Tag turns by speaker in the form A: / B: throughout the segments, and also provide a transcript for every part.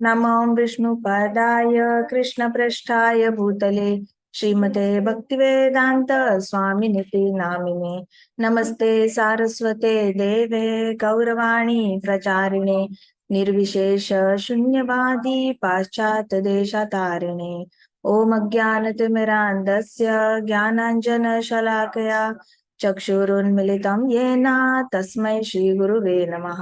A: नमो विष्णुपादाय कृष्णपृष्ठाय भूतले श्रीमते भक्तिवेदांत स्वामिनिति नामिने। नमस्ते सारस्वते देवे गौरवाणी प्रचारिणे निर्विशेष शून्यवादी पाश्चात्य देशतारिणे। ओम अज्ञानतिमिरान्धस्य ज्ञानाञ्जनशलाकया चक्षुरुन्मिलितं येन तस्मै श्रीगुरुवे नमः।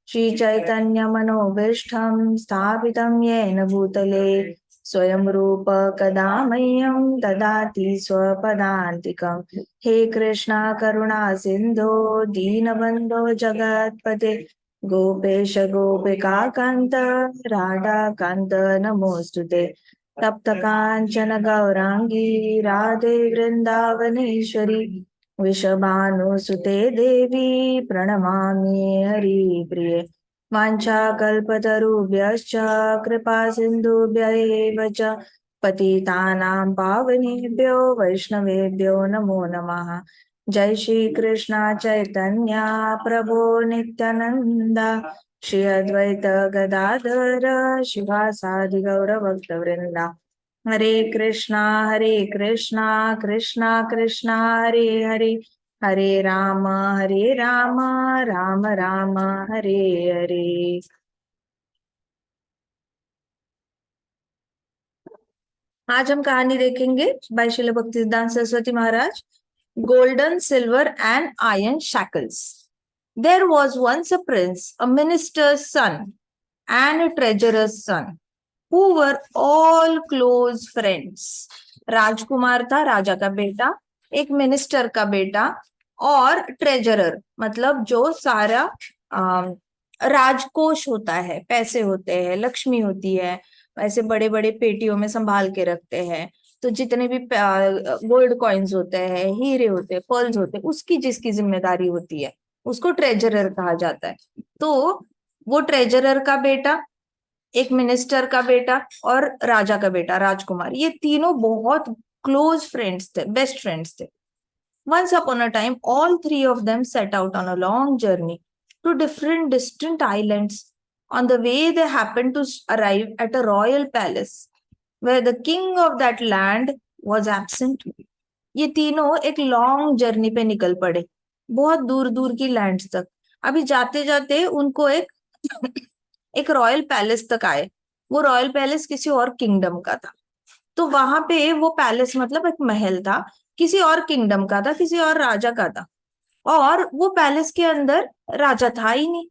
A: श्रीचैतन्यमनोभीष्टं स्थापितं येन भूतले स्वयं रूप कदा मह्यं ददाति स्वपदान्तिकं। हे कृष्णा करुणा सिन्धो दीनबन्धो जगत्पते गोपेश गोपिका कान्त राधा कान्त नमोऽस्तुते। तप्त काञ्चन गौरांगी राधे वृन्दावनेश्वरी वृषभानुसुते देवी प्रणमामि हरिप्रिये। वाञ्छाकल्पतरुभ्यश्च कृपा सिन्धुभ्य एव च पतितानां पावनेभ्यो वैष्णवेभ्यो नमो नमः। जय श्री कृष्ण चैतन्य प्रभो नित्यानंद श्री अद्वैत गदाधर शिवासादि गौरभक्तवृंदा। हरे कृष्णा कृष्णा कृष्णा हरे हरे हरे राम राम राम हरे हरे। आज हम कहानी देखेंगे by Srila Bhaktisiddhanta Saraswati Maharaj, golden silver and iron shackles. There was once a prince, a minister's son and a treasurer's son who were all close friends। राजकुमार था, राजा का बेटा, एक मिनिस्टर का बेटा और ट्रेजरर मतलब जो सारा राजकोष होता है, पैसे होते हैं, लक्ष्मी होती है, ऐसे बड़े बड़े पेटियों में संभाल के रखते हैं। तो जितने भी गोल्ड कॉइन्स होते हैं, हीरे होते हैं, पर्ल्स होते हैं, उसकी जिसकी जिम्मेदारी होती है उसको ट्रेजरर कहा जाता है। तो वो ट्रेजरर का बेटा, एक मिनिस्टर का बेटा और राजा का बेटा राजकुमार, ये तीनों बहुत क्लोज फ्रेंड्स थे, बेस्ट फ्रेंड्स थे। Once upon a time, all three of them set out on a long journey to different distant islands. On the way, they happened to arrive at a royal palace where the king of that land was absent. ये तीनों एक long journey पे निकल पड़े, बहुत दूर दूर की लैंड्स तक। अभी जाते जाते उनको एक रॉयल पैलेस तक आए। वो रॉयल पैलेस किसी और किंगडम का था। तो वहां पे वो पैलेस मतलब एक महल था, किसी और किंगडम का था, किसी और राजा का था। और वो पैलेस के अंदर राजा था ही नहीं।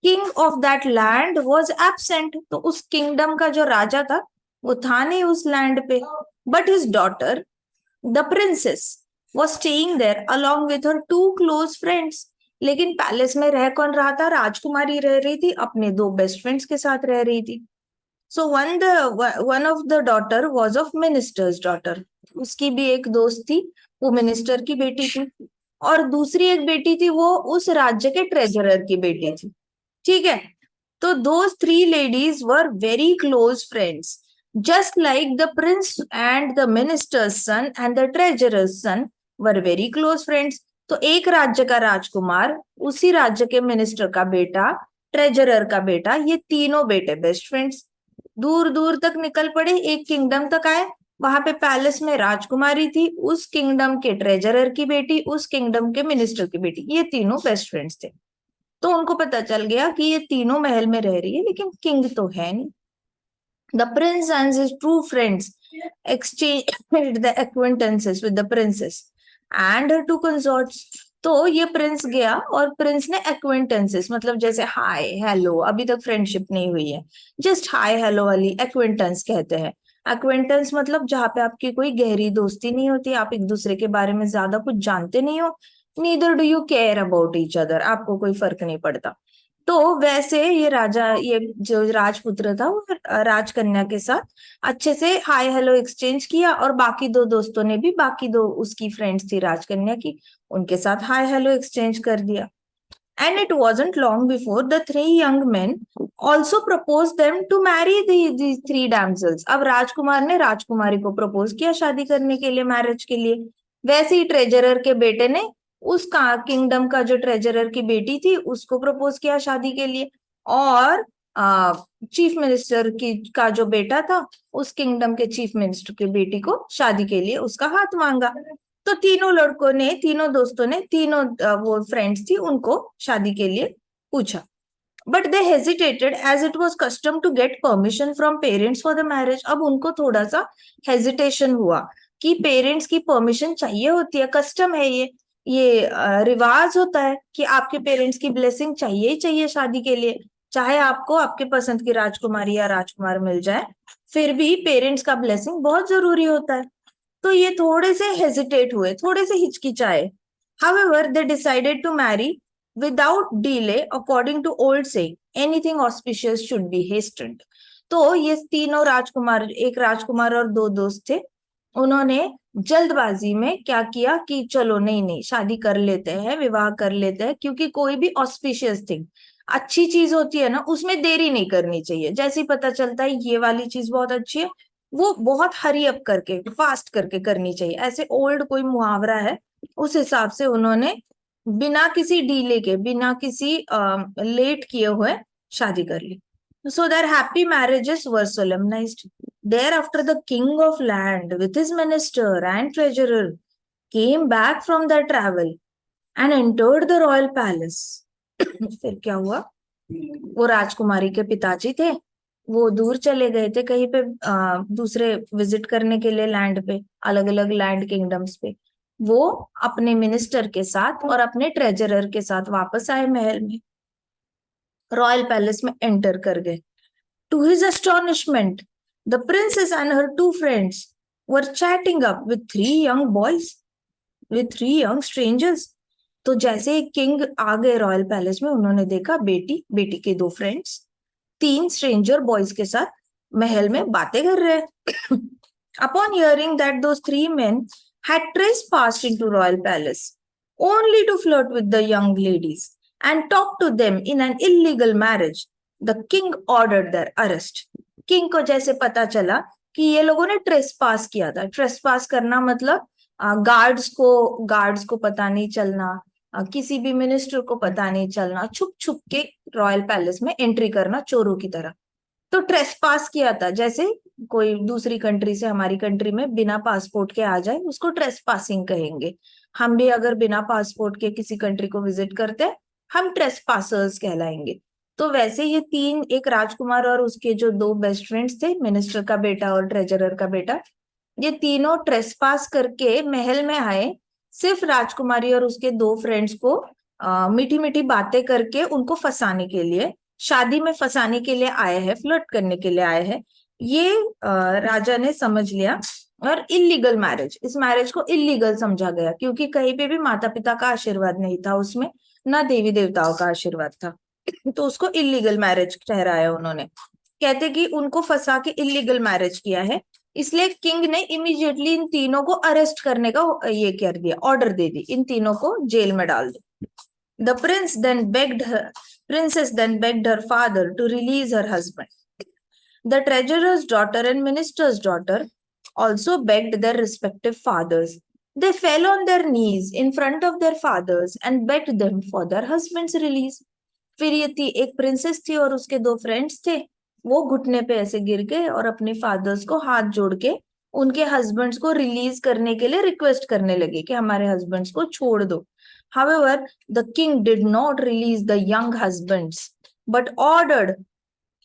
A: King of that land was absent. तो उस किंगडम का जो राजा था वो था नहीं उस लैंड पे। But his daughter the princess was staying there along with her two close friends. लेकिन पैलेस में रह कौन रहा था? राजकुमारी रह रही थी, अपने दो बेस्ट फ्रेंड्स के साथ रह रही थी। So one of the daughter was of ministers daughter. उसकी भी एक दोस्त थी, वो मिनिस्टर की बेटी थी। और दूसरी एक बेटी थी, वो उस राज्य के ट्रेजरर की बेटी थी। ठीक है। तो those three ladies were very close friends, just like the prince and the minister's son and the treasurer's son were very close friends. तो एक राज्य का राजकुमार, उसी राज्य के मिनिस्टर का बेटा, ट्रेजरर का बेटा, ये तीनों बेटे बेस्ट फ्रेंड्स। दूर दूर तक निकल पड़े, एक किंगडम तक आए। वहां पे पैलेस में राजकुमारी थी, उस किंगडम के ट्रेजरर की बेटी, उस किंगडम के मिनिस्टर की बेटी, ये तीनों बेस्ट फ्रेंड्स थे। तो उनको पता चल गया कि ये तीनों महल में रह रही है लेकिन किंग तो है नहीं। The prince and his true friends exchanged the acquaintances with the princess and her two consorts। तो ये प्रिंस गया और प्रिंस ने एक्वेंटेंसेस मतलब जैसे हाय हेलो, अभी तक फ्रेंडशिप नहीं हुई है, जस्ट हाय हेलो वाली एक्वेंटेंस कहते हैं। एक्वेंटेंस मतलब जहाँ पे आपकी कोई गहरी दोस्ती नहीं होती, आप एक दूसरे के बारे में ज्यादा कुछ जानते नहीं हो, neither do you care about each other, आपको कोई फर्क नहीं पड़ता। तो वैसे ये राजा, ये जो राजपुत्र था वो राजकन्या के साथ अच्छे से हाय हेलो एक्सचेंज किया, और बाकी दो दोस्तों ने भी, बाकी दो उसकी फ्रेंड्स थी राजकन्या की, उनके साथ हाय हेलो एक्सचेंज कर दिया। And it wasn't long before the three young men also proposed them to marry these three damsels। अब राजकुमार ने राजकुमारी को प्रपोज किया शादी करने के लिए, मैरिज के लिए। वैसे ही ट्रेजरर के बेटे ने उसका किंगडम का जो ट्रेजरर की बेटी थी उसको प्रपोज किया शादी के लिए। और चीफ मिनिस्टर की का जो बेटा था, उस किंगडम के चीफ मिनिस्टर की बेटी को शादी के लिए उसका हाथ मांगा। तो तीनों लड़कों ने, तीनों दोस्तों ने, तीनों वो फ्रेंड्स थी, उनको शादी के लिए पूछा। But they hesitated as it was custom to get permission from parents for the marriage. अब उनको थोड़ा सा हेजिटेशन हुआ कि पेरेंट्स की परमिशन चाहिए होती है, कस्टम है ये रिवाज होता है कि आपके पेरेंट्स की ब्लेसिंग चाहिए ही चाहिए शादी के लिए। चाहे आपको आपके पसंद की राजकुमारी या राजकुमार मिल जाए, फिर भी पेरेंट्स का ब्लेसिंग बहुत जरूरी होता है। तो ये थोड़े से हेजिटेट हुए, थोड़े से हिचकिचाए। However, they decided to marry without delay according to old saying, anything auspicious should be hastened. तो ये तीनों राजकुमार, एक राजकुमार और दो दोस्त थे, उन्होंने जल्दबाजी में क्या किया कि चलो नहीं नहीं शादी कर लेते हैं, विवाह कर लेते हैं, क्योंकि कोई भी ऑस्पिशियस थिंग, अच्छी चीज होती है ना, उसमें देरी नहीं करनी चाहिए। जैसे ही पता चलता है ये वाली चीज बहुत अच्छी है, वो बहुत हरी अप करके, फास्ट करके करनी चाहिए। ऐसे ओल्ड कोई मुहावरा है, उस हिसाब से उन्होंने बिना किसी डीले के, बिना किसी लेट किए हुए शादी कर ली। So their happy marriages were solemnized. Thereafter, the king of land, with his minister and treasurer, came back from their travel and entered the royal palace. फिर क्या हुआ? वो राजकुमारी के पिताजी थे, वो दूर चले गए थे कहीं पे दूसरे विजिट करने के लिए, लैंड पे, अलग अलग लैंड किंगडम्स पे। वो अपने मिनिस्टर के साथ और अपने ट्रेजरर के साथ वापस आए महल में, रॉयल पैलेस में एंटर कर गए। To his astonishment, the princess and her two friends were chatting up with three young strangers. तो जैसे किंग आ गए रॉयल पैलेस में, उन्होंने देखा बेटी, बेटी के दो फ्रेंड्स, तीन स्ट्रेंजर बॉयज के साथ महल में बातें कर रहे हैं। Upon hearing that those three men had trespassed into royal palace only to flirt with the young ladies and talk to them in an illegal marriage, the king ordered their arrest. King को जैसे पता चला कि ये लोगों ने trespass किया था, ट्रेसपास करना मतलब गार्ड्स को पता नहीं चलना, किसी भी मिनिस्टर को पता नहीं चलना, छुप छुप के रॉयल पैलेस में एंट्री करना चोरों की तरह। तो ट्रेसपास किया था, जैसे कोई दूसरी कंट्री से हमारी कंट्री में बिना पासपोर्ट के आ जाए, उसको ट्रेसपासिंग कहेंगे। हम भी अगर बिना पासपोर्ट के किसी कंट्री को विजिट करते हैं, हम ट्रेसपासर्स कहलाएंगे। तो वैसे ये तीन, एक राजकुमार और उसके जो दो बेस्ट फ्रेंड्स थे, मिनिस्टर का बेटा और ट्रेजरर का बेटा, ये तीनों ट्रेसपास करके महल में आए, सिर्फ राजकुमारी और उसके दो फ्रेंड्स को मीठी मीठी बातें करके उनको फंसाने के लिए, शादी में फंसाने के लिए आए हैं, फ्लर्ट करने के लिए आए हैं। ये राजा ने समझ लिया, और इलीगल मैरिज, इस मैरिज को इलीगल समझा गया, क्योंकि कहीं पे भी माता पिता का आशीर्वाद नहीं था उसमें, ना देवी देवताओं का आशीर्वाद था। तो उसको इलीगल मैरिज ठहराया उन्होंने। कहते कि उनको फंसा के इलीगल मैरिज किया है, इसलिए किंग ने इमीडिएटली इन तीनों को अरेस्ट करने का ये कर दिया, ऑर्डर दे दी, इन तीनों को जेल में डाल दो। The princess then begged her father to release her husband. The treasurer's daughter and minister's daughter also begged their respective fathers. They fell on their knees in front of their fathers and begged them for their husband's release. फिर ये थी, एक princess थी और उसके दो friends थे, वो घुटने पे ऐसे गिर गए और अपने फादर्स को हाथ जोड़ के उनके हस्बैंड्स को रिलीज करने के लिए रिक्वेस्ट करने लगे कि हमारे हस्बैंड्स को छोड़ दो। However, the king did not release the young husbands, but ordered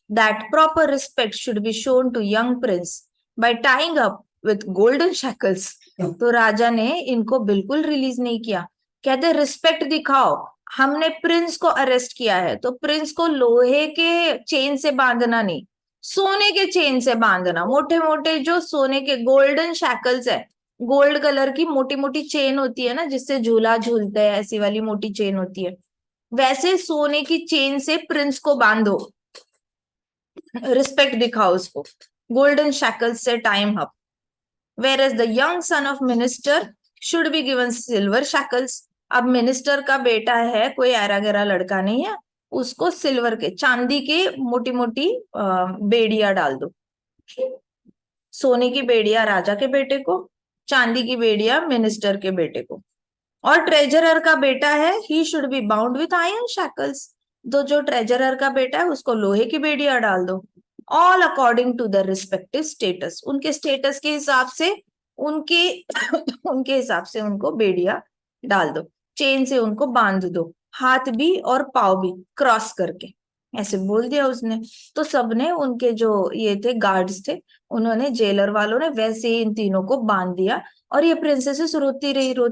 A: that proper respect should be shown to young prince by tying up with golden shackles. तो राजा ने इनको बिल्कुल रिलीज नहीं किया। कहते रिस्पेक्ट दिखाओ, हमने प्रिंस को अरेस्ट किया है, तो प्रिंस को लोहे के चेन से बांधना नहीं, सोने के चेन से बांधना, मोटे मोटे जो सोने के गोल्डन शैकल्स है, गोल्ड कलर की मोटी मोटी चेन होती है ना, जिससे झूला झूलते हैं, ऐसी वाली मोटी चेन होती है, वैसे सोने की चेन से प्रिंस को बांधो, रिस्पेक्ट दिखाओ उसको, गोल्डन शैकल्स से time up. Whereas the young son of minister should be given silver shackles. अब मिनिस्टर का बेटा है, कोई ऐरा गैरा लड़का नहीं है, उसको सिल्वर के, चांदी के मोटी मोटी बेड़िया डाल दो। सोने की बेड़िया राजा के बेटे को, चांदी की बेड़िया मिनिस्टर के बेटे को। और ट्रेजरर का बेटा है, he should be bound with iron shackles, तो जो ट्रेजरर का बेटा है उसको लोहे की बेड़िया डाल दो। All according to the respective status, उनके स्टेटस के हिसाब से उनके उनके हिसाब से उनको बेड़िया डाल दो, चेन से उनको बांध दो, हाथ भी और पाव भी क्रॉस करके, ऐसे बोल दिया उसने। तो सबने, उनके जो ये थे गार्ड्स थे, उन्होंने, जेलर वालों ने वैसे ही इन तीनों को बांध दिया। और ये प्रिंसेसेस रोती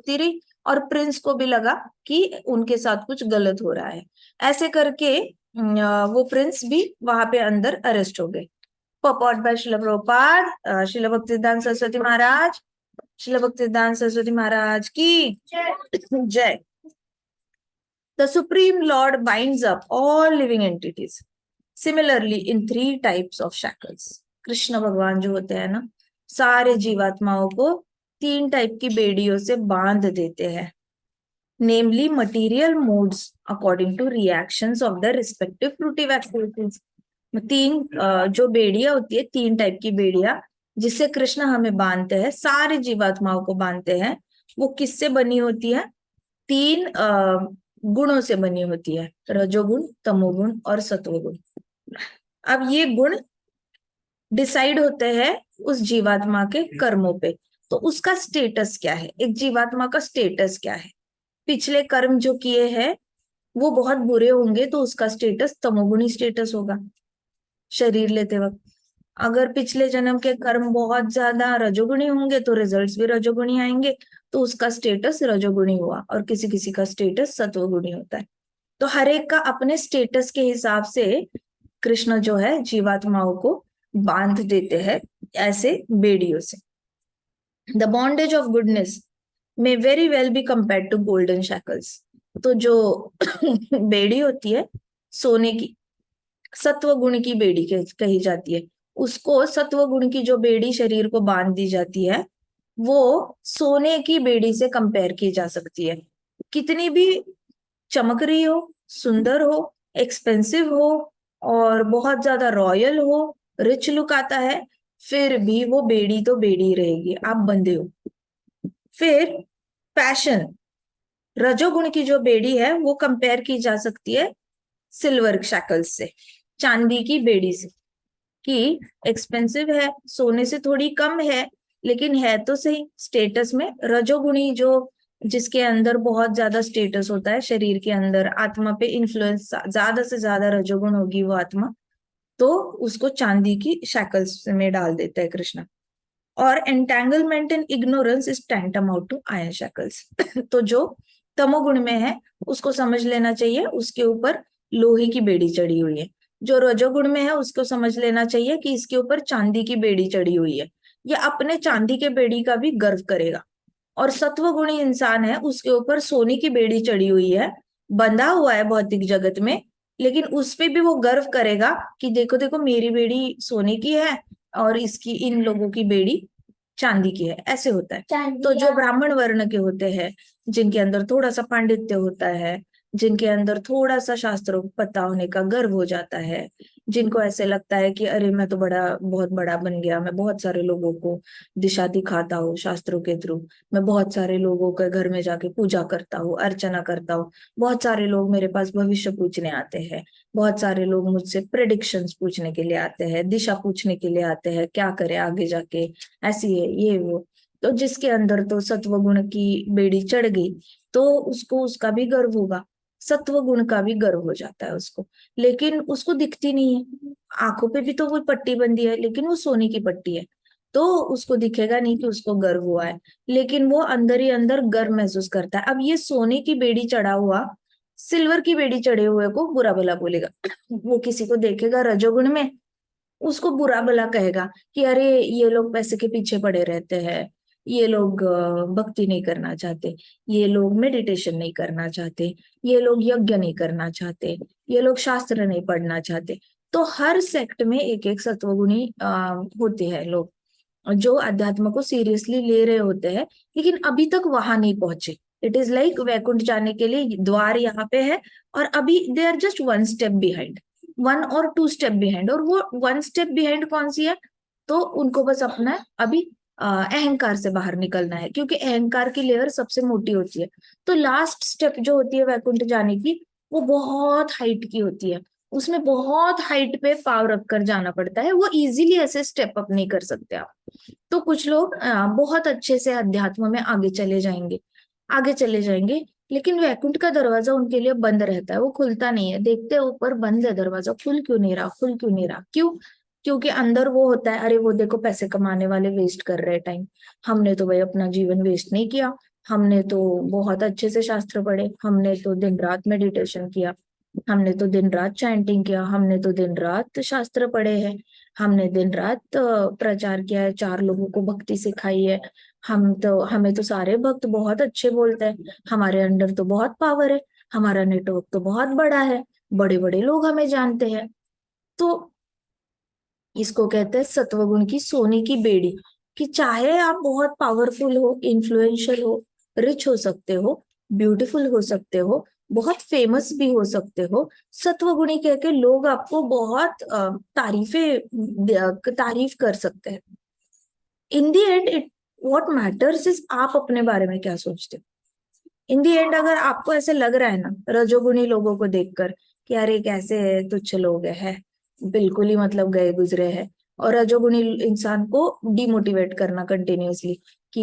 A: रही और प्रिंस को भी लगा कि उनके साथ कुछ गलत हो रहा है। ऐसे करके वो प्रिंस भी वहां पे अंदर अरेस्ट हो गए। पॉपॉट बाय शिला प्रभुपाद, शिला भक्तिसिद्धांत सरस्वती महाराज, शिला भक्तिसिद्धांत सरस्वती महाराज की जय। The Supreme Lord binds up all living entities similarly in 3 types of shackles. Krishna भगवान जो होते हैं ना, सारे जीवात्माओं को 3 टाइप की बेड़ियों से बांध देते हैं, namely material modes according to reactions of the respective fruitive activities. 3 जो बेड़िया होती है, 3 टाइप की बेड़िया जिससे कृष्ण हमें बांधते हैं, सारे जीवात्माओं को बांधते हैं, वो किससे बनी होती है? 3 गुणों से बनी होती है, रजोगुण, तमोगुण और सत्वगुण। अब ये गुण डिसाइड होते हैं उस जीवात्मा के कर्मों पे। तो उसका स्टेटस क्या है, एक जीवात्मा का स्टेटस क्या है? पिछले कर्म जो किए हैं वो बहुत बुरे होंगे तो उसका स्टेटस तमोगुणी स्टेटस होगा शरीर लेते वक्त। अगर पिछले जन्म के कर्म बहुत ज्यादा रजोगुणी होंगे तो रिजल्ट्स भी रजोगुणी आएंगे, तो उसका स्टेटस रजोगुणी हुआ। और किसी किसी का स्टेटस सत्वगुणी होता है। तो हर एक का अपने स्टेटस के हिसाब से कृष्ण जो है जीवात्माओं को बांध देते हैं ऐसे बेड़ियों से। The bondage of goodness may very well be compared to golden shackles. तो जो बेड़ी होती है सोने की, सत्व गुण की बेड़ी कही जाती है, उसको सत्व गुण की जो बेड़ी शरीर को बांध दी जाती है वो सोने की बेड़ी से कंपेयर की जा सकती है। कितनी भी चमक रही हो, सुंदर हो, एक्सपेंसिव हो और बहुत ज्यादा रॉयल हो, रिच लुक आता है, फिर भी वो बेड़ी तो बेड़ी रहेगी, आप बंधे हो। फिर पैशन, रजोगुण की जो बेड़ी है वो कंपेयर की जा सकती है सिल्वर शैकल्स से, चांदी की बेड़ी से, कि एक्सपेंसिव है, सोने से थोड़ी कम है, लेकिन है तो सही स्टेटस में रजोगुणी, जो जिसके अंदर बहुत ज्यादा स्टेटस होता है, शरीर के अंदर आत्मा पे इन्फ्लुएंस ज्यादा से ज्यादा रजोगुण होगी वो आत्मा, तो उसको चांदी की शैकल्स में डाल देता है कृष्ण। और entanglement in ignorance is tantamount to iron shackles. तो जो तमोगुण में है उसको समझ लेना चाहिए उसके ऊपर लोहे की बेड़ी चढ़ी हुई है, जो रजोगुण में है उसको समझ लेना चाहिए कि इसके ऊपर चांदी की बेड़ी चढ़ी हुई है, ये अपने चांदी के बेड़ी का भी गर्व करेगा। और सत्वगुणी इंसान है उसके ऊपर सोने की बेड़ी चढ़ी हुई है, बंधा हुआ है भौतिक जगत में, लेकिन उस पे भी वो गर्व करेगा कि देखो देखो मेरी बेड़ी सोने की है और इसकी, इन लोगों की बेड़ी चांदी की है। ऐसे होता है। तो जो ब्राह्मण वर्ण के होते हैं, जिनके अंदर थोड़ा सा पांडित्य होता है, जिनके अंदर थोड़ा सा शास्त्रों को पता होने का गर्व हो जाता है, जिनको ऐसे लगता है कि अरे मैं तो बड़ा, बहुत बड़ा बन गया, मैं बहुत सारे लोगों को दिशा दिखाता हूँ शास्त्रों के थ्रू, मैं बहुत सारे लोगों के घर में जाके पूजा करता हूँ, अर्चना करता हूँ, बहुत सारे लोग मेरे पास भविष्य पूछने आते हैं, बहुत सारे लोग मुझसे प्रेडिक्शंस पूछने के लिए आते हैं, दिशा पूछने के लिए आते हैं, क्या करे आगे जाके, ऐसी है ये वो। तो जिसके अंदर तो सत्व गुण की बेड़ी चढ़ गई तो उसको उसका भी गर्व होगा, सत्व गुण का भी गर्व हो जाता है उसको, लेकिन उसको दिखती नहीं है, आंखों पे भी तो वो पट्टी बंधी है लेकिन वो सोने की पट्टी है, तो उसको दिखेगा नहीं कि उसको गर्व हुआ है, लेकिन वो अंदर ही अंदर गर्व महसूस करता है। अब ये सोने की बेड़ी चढ़ा हुआ सिल्वर की बेड़ी चढ़े हुए को बुरा भला बोलेगा, वो किसी को देखेगा रजोगुण में, उसको बुरा भला कहेगा कि अरे ये लोग पैसे के पीछे पड़े रहते हैं, ये लोग भक्ति नहीं करना चाहते, ये लोग मेडिटेशन नहीं करना चाहते, ये लोग यज्ञ नहीं करना चाहते, ये लोग शास्त्र नहीं पढ़ना चाहते। तो हर सेक्ट में एक एक सत्वगुणी होते हैं लोग जो अध्यात्म को सीरियसली ले रहे होते हैं, लेकिन अभी तक वहां नहीं पहुंचे। इट इज लाइक वैकुंठ जाने के लिए द्वार यहाँ पे है और अभी they are just 1 step behind, 1 और 2 स्टेप बिहाइंड। और वो 1 स्टेप बिहाइंड कौन सी है? तो उनको बस अपना अभी अहंकार से बाहर निकलना है, क्योंकि अहंकार की लेयर सबसे मोटी होती है। तो लास्ट स्टेप जो होती है वैकुंठ जाने की, वो बहुत हाइट की होती है, उसमें बहुत हाइट पे पाव रख कर जाना पड़ता है, वो इजीली ऐसे स्टेप अप नहीं कर सकते आप। तो कुछ लोग बहुत अच्छे से अध्यात्म में आगे चले जाएंगे, आगे चले जाएंगे, लेकिन वैकुंठ का दरवाजा उनके लिए बंद रहता है, वो खुलता नहीं है। देखते हैं ऊपर बंद है दरवाजा, खुल क्यों नहीं रहा, खुल क्यों नहीं रहा, क्यों? क्योंकि अंदर वो होता है, अरे वो देखो पैसे कमाने वाले वेस्ट कर रहे हैं टाइम, हमने तो भाई अपना जीवन वेस्ट नहीं किया, हमने तो बहुत अच्छे से शास्त्र पढ़े, हमने तो दिन रात मेडिटेशन किया, हमने तो दिन रात चैंटिंग किया, हमने तो दिन रात शास्त्र पढ़े हैं, हमने दिन रात प्रचार किया है, चार लोगों को भक्ति सिखाई है, हमें तो सारे भक्त बहुत अच्छे बोलते हैं, हमारे अंदर तो बहुत पावर है, हमारा नेटवर्क तो बहुत बड़ा है, बड़े बड़े लोग हमें जानते हैं। तो इसको कहते हैं सत्वगुण की सोने की बेड़ी, कि चाहे आप बहुत पावरफुल हो, इन्फ्लुएंशियल हो, रिच हो सकते हो, ब्यूटीफुल हो सकते हो, बहुत फेमस भी हो सकते हो, सत्वगुणी कह के लोग आपको बहुत तारीफ कर सकते हैं। In the end it what matters is आप अपने बारे में क्या सोचते हो। इन दी एंड अगर आपको ऐसे लग रहा है ना रजोगुणी लोगों को देखकर कि यार कैसे तुच्छ लोग है, बिल्कुल ही मतलब गए गुजरे हैं, और रजोगुणी इंसान को डिमोटिवेट करना कंटिन्यूअसली कि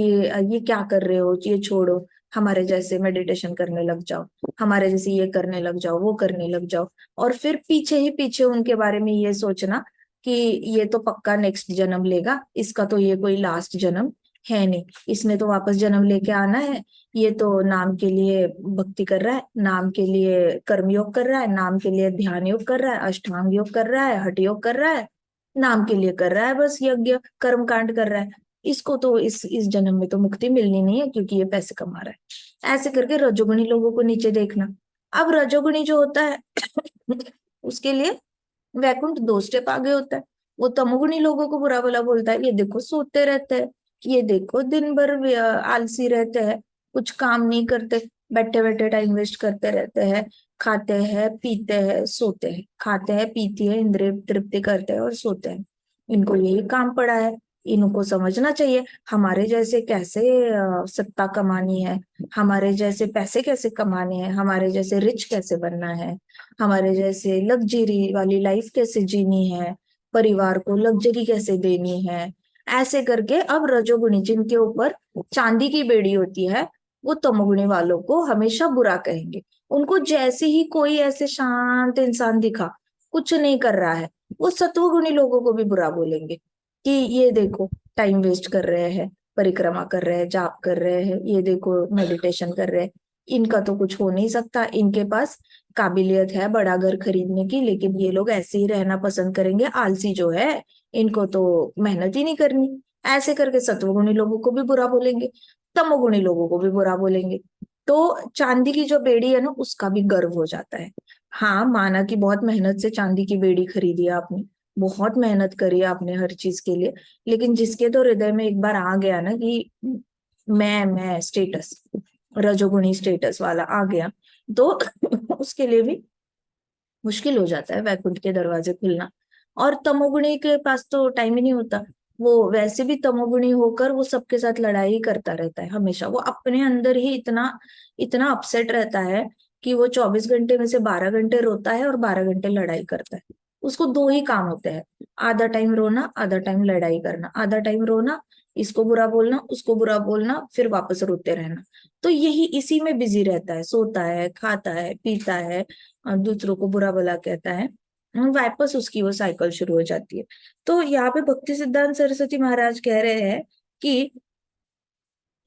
A: ये क्या कर रहे हो, ये छोड़ो, हमारे जैसे मेडिटेशन करने लग जाओ, हमारे जैसे ये करने लग जाओ, वो करने लग जाओ, और फिर पीछे ही पीछे उनके बारे में ये सोचना कि ये तो पक्का नेक्स्ट जन्म लेगा, इसका तो ये कोई लास्ट जन्म है नहीं, इसने तो वापस जन्म लेके आना है, ये तो नाम के लिए भक्ति कर रहा है, नाम के लिए कर्म योग कर रहा है, नाम के लिए ध्यान योग कर रहा है, अष्टांग योग कर रहा है, हठ योग कर रहा है, नाम के लिए कर रहा है, बस यज्ञ कर्म कांड कर रहा है, इसको तो इस जन्म में तो मुक्ति मिलनी नहीं है क्योंकि ये पैसे कमा रहा है। ऐसे करके रजोगुणी लोगों को नीचे देखना। अब रजोगुणी जो होता है उसके लिए वैकुंठ दो स्टेप आगे होता है। वो तमोगुणी लोगों को बुरा भला बोलता है, ये देखो सोते रहते हैं, ये देखो दिन भर आलसी रहते हैं, कुछ काम नहीं करते, बैठे बैठे टाइम वेस्ट करते रहते हैं, खाते हैं पीते हैं सोते हैं, खाते हैं पीते हैं इंद्रिय तृप्ति करते हैं और सोते हैं, इनको यही काम पड़ा है। इनको समझना चाहिए हमारे जैसे कैसे सत्ता कमानी है, हमारे जैसे पैसे कैसे कमाने हैं, हमारे जैसे रिच कैसे बनना है, हमारे जैसे लग्जरी वाली लाइफ कैसे जीनी है, परिवार को लग्जरी कैसे देनी है। ऐसे करके अब रजोगुणी जिनके ऊपर चांदी की बेड़ी होती है, वो तमोगुणी वालों को हमेशा बुरा कहेंगे। उनको जैसे ही कोई ऐसे शांत इंसान दिखा, कुछ नहीं कर रहा है, वो सत्वगुणी लोगों को भी बुरा बोलेंगे कि ये देखो टाइम वेस्ट कर रहे हैं, परिक्रमा कर रहे हैं, जाप कर रहे हैं, ये देखो मेडिटेशन कर रहे हैं, इनका तो कुछ हो नहीं सकता, इनके पास काबिलियत है बड़ा घर खरीदने की, लेकिन ये लोग ऐसे ही रहना पसंद करेंगे, आलसी जो है, इनको तो मेहनत ही नहीं करनी। ऐसे करके सत्वगुणी लोगों को भी बुरा बोलेंगे, तमोगुणी लोगों को भी बुरा बोलेंगे। तो चांदी की जो बेड़ी है ना उसका भी गर्व हो जाता है। हाँ माना कि बहुत मेहनत से चांदी की बेड़ी खरीदी है आपने, बहुत मेहनत करी है आपने हर चीज के लिए, लेकिन जिसके तो हृदय में एक बार आ गया ना कि मैं स्टेटस, रजोगुणी स्टेटस वाला आ गया, तो उसके लिए भी मुश्किल हो जाता है वैकुंठ के दरवाजे खुलना। और तमोगुणी के पास तो टाइम ही नहीं होता, वो वैसे भी तमोगुणी होकर वो सबके साथ लड़ाई ही करता रहता है हमेशा, वो अपने अंदर ही इतना इतना अपसेट रहता है कि वो 24 घंटे में से 12 घंटे रोता है और 12 घंटे लड़ाई करता है। उसको दो ही काम होते हैं, आधा टाइम रोना, आधा टाइम लड़ाई करना, आधा टाइम रोना, इसको बुरा बोलना, उसको बुरा बोलना, फिर वापस रोते रहना। तो यही इसी में बिजी रहता है, सोता है, खाता है, पीता है, दूसरों को बुरा भला कहता है, वापस उसकी वो साइकिल शुरू हो जाती है। तो यहाँ पे भक्ति सिद्धांत सरस्वती महाराज कह रहे हैं कि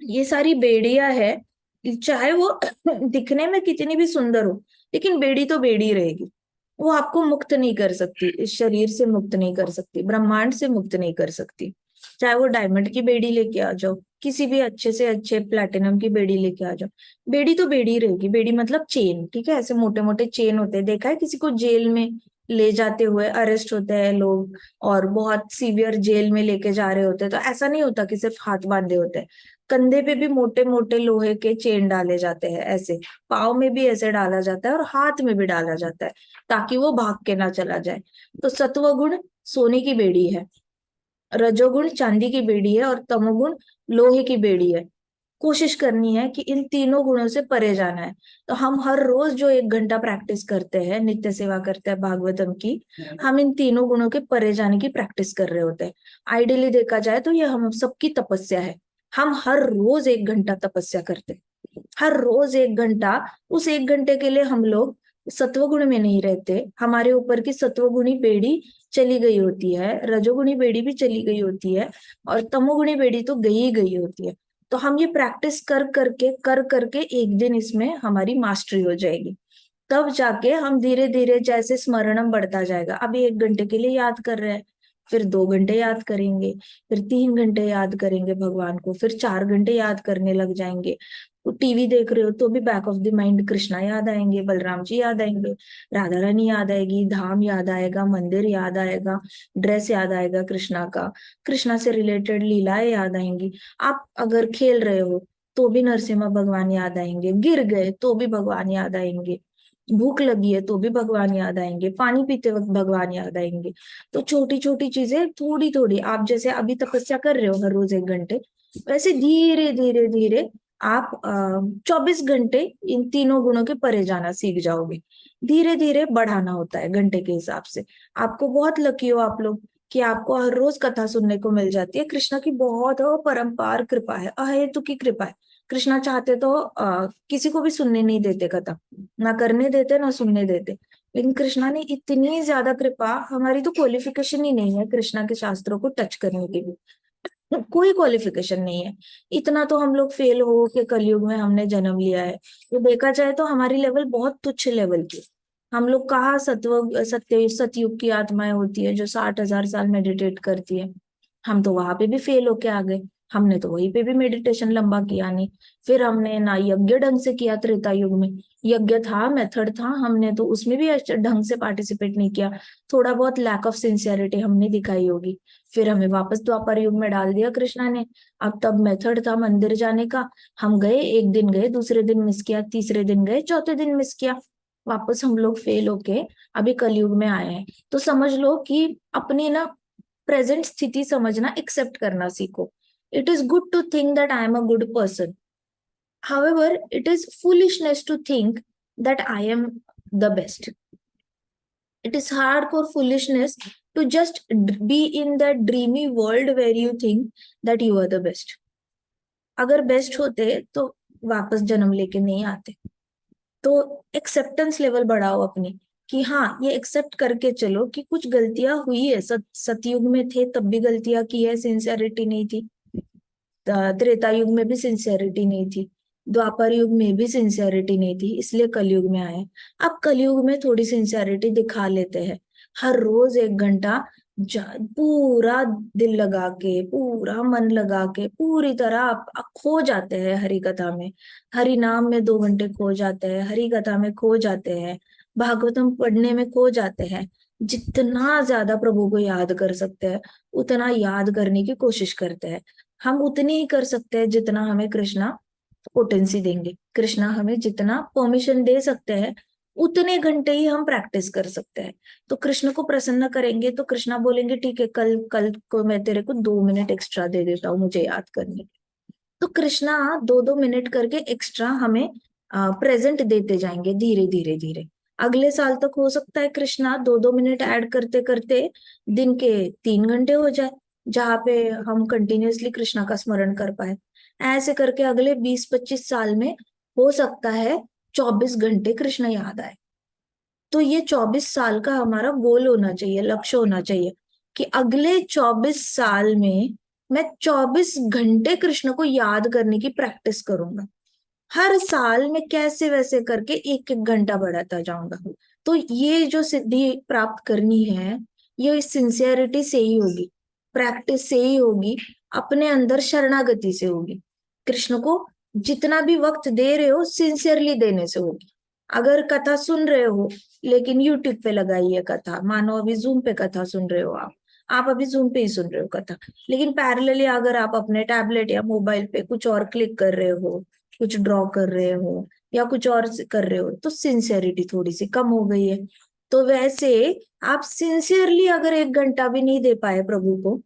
A: ये सारी बेड़ियां है, चाहे वो दिखने में कितनी भी सुंदर हो, लेकिन बेड़ी तो बेड़ी रहेगी, वो आपको मुक्त नहीं कर सकती, इस शरीर से मुक्त नहीं कर सकती, ब्रह्मांड से मुक्त नहीं कर सकती। चाहे वो डायमंड की बेड़ी लेके आ जाओ, किसी भी अच्छे से अच्छे प्लैटिनम की बेड़ी लेके आ जाओ, बेड़ी तो बेड़ी रहेगी। बेड़ी मतलब चेन, ठीक है, ऐसे मोटे मोटे चेन होते हैं, देखा है किसी को जेल में ले जाते हुए, अरेस्ट होते हैं लोग और बहुत सीवियर जेल में लेके जा रहे होते हैं, तो ऐसा नहीं होता कि सिर्फ हाथ बांधे होते हैं, कंधे पे भी मोटे मोटे लोहे के चेन डाले जाते हैं, ऐसे पाँव में भी ऐसे डाला जाता है और हाथ में भी डाला जाता है ताकि वो भाग के ना चला जाए। तो सत्वगुण सोने की बेड़ी है, रजोगुण चांदी की बेड़ी है और तमोगुण लोहे की बेड़ी है। कोशिश करनी है कि इन तीनों गुणों से परे जाना है। तो हम हर रोज जो 1 घंटा प्रैक्टिस करते हैं, नित्य सेवा करते हैं भागवतम की, हम इन तीनों गुणों के परे जाने की प्रैक्टिस कर रहे होते हैं। आइडियली देखा जाए तो ये हम सबकी तपस्या है। हम हर रोज 1 घंटा तपस्या करते हैं, हर रोज 1 घंटा। उस 1 घंटे के लिए हम लोग सत्वगुण में नहीं रहते, हमारे ऊपर की सत्वगुणी बेड़ी चली गई होती है, रजोगुणी बेड़ी भी चली गई होती है, और तमोगुणी बेड़ी तो गई ही गई होती है। तो हम ये प्रैक्टिस कर करके एक दिन इसमें हमारी मास्टरी हो जाएगी। तब जाके हम धीरे धीरे जैसे स्मरणम बढ़ता जाएगा, अभी 1 घंटे के लिए याद कर रहे हैं, फिर 2 घंटे याद करेंगे, फिर 3 घंटे याद करेंगे भगवान को, फिर 4 घंटे याद करने लग जाएंगे। तो टीवी देख रहे हो तो भी back of the mind Krishna याद आएंगे, बलराम जी याद आएंगे, राधा रानी याद आएगी, धाम याद आएगा, मंदिर याद आएगा, ड्रेस याद आएगा कृष्णा का, कृष्णा से रिलेटेड लीलाएं याद आएंगी। आप अगर खेल रहे हो तो भी नरसिम्हा भगवान याद आएंगे, गिर गए तो भी भगवान याद आएंगे, भूख लगी है तो भी भगवान याद आएंगे, पानी पीते वक्त भगवान याद आएंगे। तो छोटी छोटी चीजें थोड़ी थोड़ी, आप जैसे अभी तपस्या कर रहे हो हर रोज 1 घंटे, वैसे धीरे धीरे धीरे आप 24 घंटे इन तीनों गुणों के परे जाना सीख जाओगे। धीरे धीरे बढ़ाना होता है घंटे के हिसाब से। आपको बहुत लकी हो आप लोग कि आपको हर रोज कथा सुनने को मिल जाती है। कृष्णा की बहुत अपरंपार कृपा है, अहेतु की कृपा है। कृष्णा चाहते तो किसी को भी सुनने नहीं देते कथा, ना करने देते ना सुनने देते, लेकिन कृष्णा ने इतनी ज्यादा कृपा, हमारी तो क्वालिफिकेशन ही नहीं है कृष्णा के शास्त्रों को टच करने के लिए, कोई क्वालिफिकेशन नहीं है। इतना तो हम लोग फेल हो के कलयुग में हमने जन्म लिया है। तो देखा जाए तो हमारी लेवल बहुत तुच्छ लेवल की। हम लोग कहाँ सतयुग की आत्माएं होती है जो 60,000 साल मेडिटेट करती है, हम तो वहां पे भी फेल होके आ गए। हमने तो वहीं पे भी मेडिटेशन लंबा किया नहीं, फिर हमने ना यज्ञ ढंग से किया त्रेता युग में। यज्ञ था, मेथड था, हमने तो उसमें भी अच्छे ढंग से पार्टिसिपेट नहीं किया। थोड़ा बहुत लैक ऑफ सिंसियरिटी हमने दिखाई होगी। फिर हमें वापस द्वापर युग में डाल दिया कृष्णा ने। अब तब मेथड था मंदिर जाने का, हम गए, एक दिन गए, दूसरे दिन मिस किया, तीसरे दिन गए, चौथे दिन मिस किया, वापस हम लोग फेल होके अभी कलयुग में आए हैं। तो समझ लो कि अपनी ना प्रेजेंट स्थिति समझना, एक्सेप्ट करना सीखो। It is good to think that I am a good person, however it is foolishness to think that I am the best. It is hardcore foolishness to just be in that dreamy world where you think that you are the best. अगर best होते तो वापस जन्म लेके नहीं आते। तो acceptance level बढ़ाओ अपनी, कि हाँ ये एक्सेप्ट करके चलो कि कुछ गलतियां हुई है, सतयुग में थे तब भी गलतियां की है, सिंसियरिटी नहीं थी, त्रेता युग में भी सिंसियरिटी नहीं थी, द्वापर युग में भी सिंसियरिटी नहीं थी, इसलिए कलयुग में आए। अब कलयुग में थोड़ी सिंसियरिटी दिखा लेते हैं। हर रोज 1 घंटा पूरा दिल लगा के, पूरा मन लगा के, पूरी तरह आप खो जाते हैं हरि कथा में, हरि नाम में 2 घंटे खो जाते हैं, हरि कथा में खो जाते हैं, भागवतम पढ़ने में खो जाते हैं। जितना ज्यादा प्रभु को याद कर सकते हैं उतना याद करने की कोशिश करते हैं। हम उतनी ही कर सकते हैं जितना हमें कृष्णा पोटेंसी देंगे, कृष्णा हमें जितना परमिशन दे सकते हैं उतने घंटे ही हम प्रैक्टिस कर सकते हैं। तो कृष्ण को प्रसन्न करेंगे तो कृष्णा बोलेंगे ठीक है, कल कल को मैं तेरे को 2 मिनट एक्स्ट्रा दे देता हूँ मुझे याद करने के। तो कृष्णा 2-2 मिनट करके एक्स्ट्रा हमें प्रेजेंट देते जाएंगे धीरे धीरे धीरे। अगले साल तक हो सकता है कृष्णा 2-2 मिनट ऐड करते करते दिन के 3 घंटे हो जाए, जहाँ पे हम कंटिन्यूअसली कृष्णा का स्मरण कर पाए। ऐसे करके अगले 20-25 साल में हो सकता है 24 घंटे कृष्ण याद आए। तो ये 24 साल का हमारा गोल होना चाहिए, लक्ष्य होना चाहिए, कि अगले 24 साल में मैं 24 घंटे कृष्ण को याद करने की प्रैक्टिस करूंगा। हर साल में कैसे वैसे करके 1-1 घंटा बढ़ाता जाऊंगा। तो ये जो सिद्धि प्राप्त करनी है, ये सिंसियरिटी से ही होगी, प्रैक्टिस से ही होगी, अपने अंदर शरणागति से होगी। कृष्ण को जितना भी वक्त दे रहे हो सिंसियरली देने से होगी। अगर कथा सुन रहे हो लेकिन यूट्यूब पे लगाई है कथा, मानो अभी जूम पे कथा सुन रहे हो आप अभी जूम पे ही सुन रहे हो कथा, लेकिन पैरेलली अगर आप अपने टैबलेट या मोबाइल पे कुछ और क्लिक कर रहे हो, कुछ ड्रॉ कर रहे हो या कुछ और कर रहे हो, तो सिंसियरिटी थोड़ी सी कम हो गई है। तो वैसे आप सिंसियरली अगर 1 घंटा भी नहीं दे पाए प्रभु को,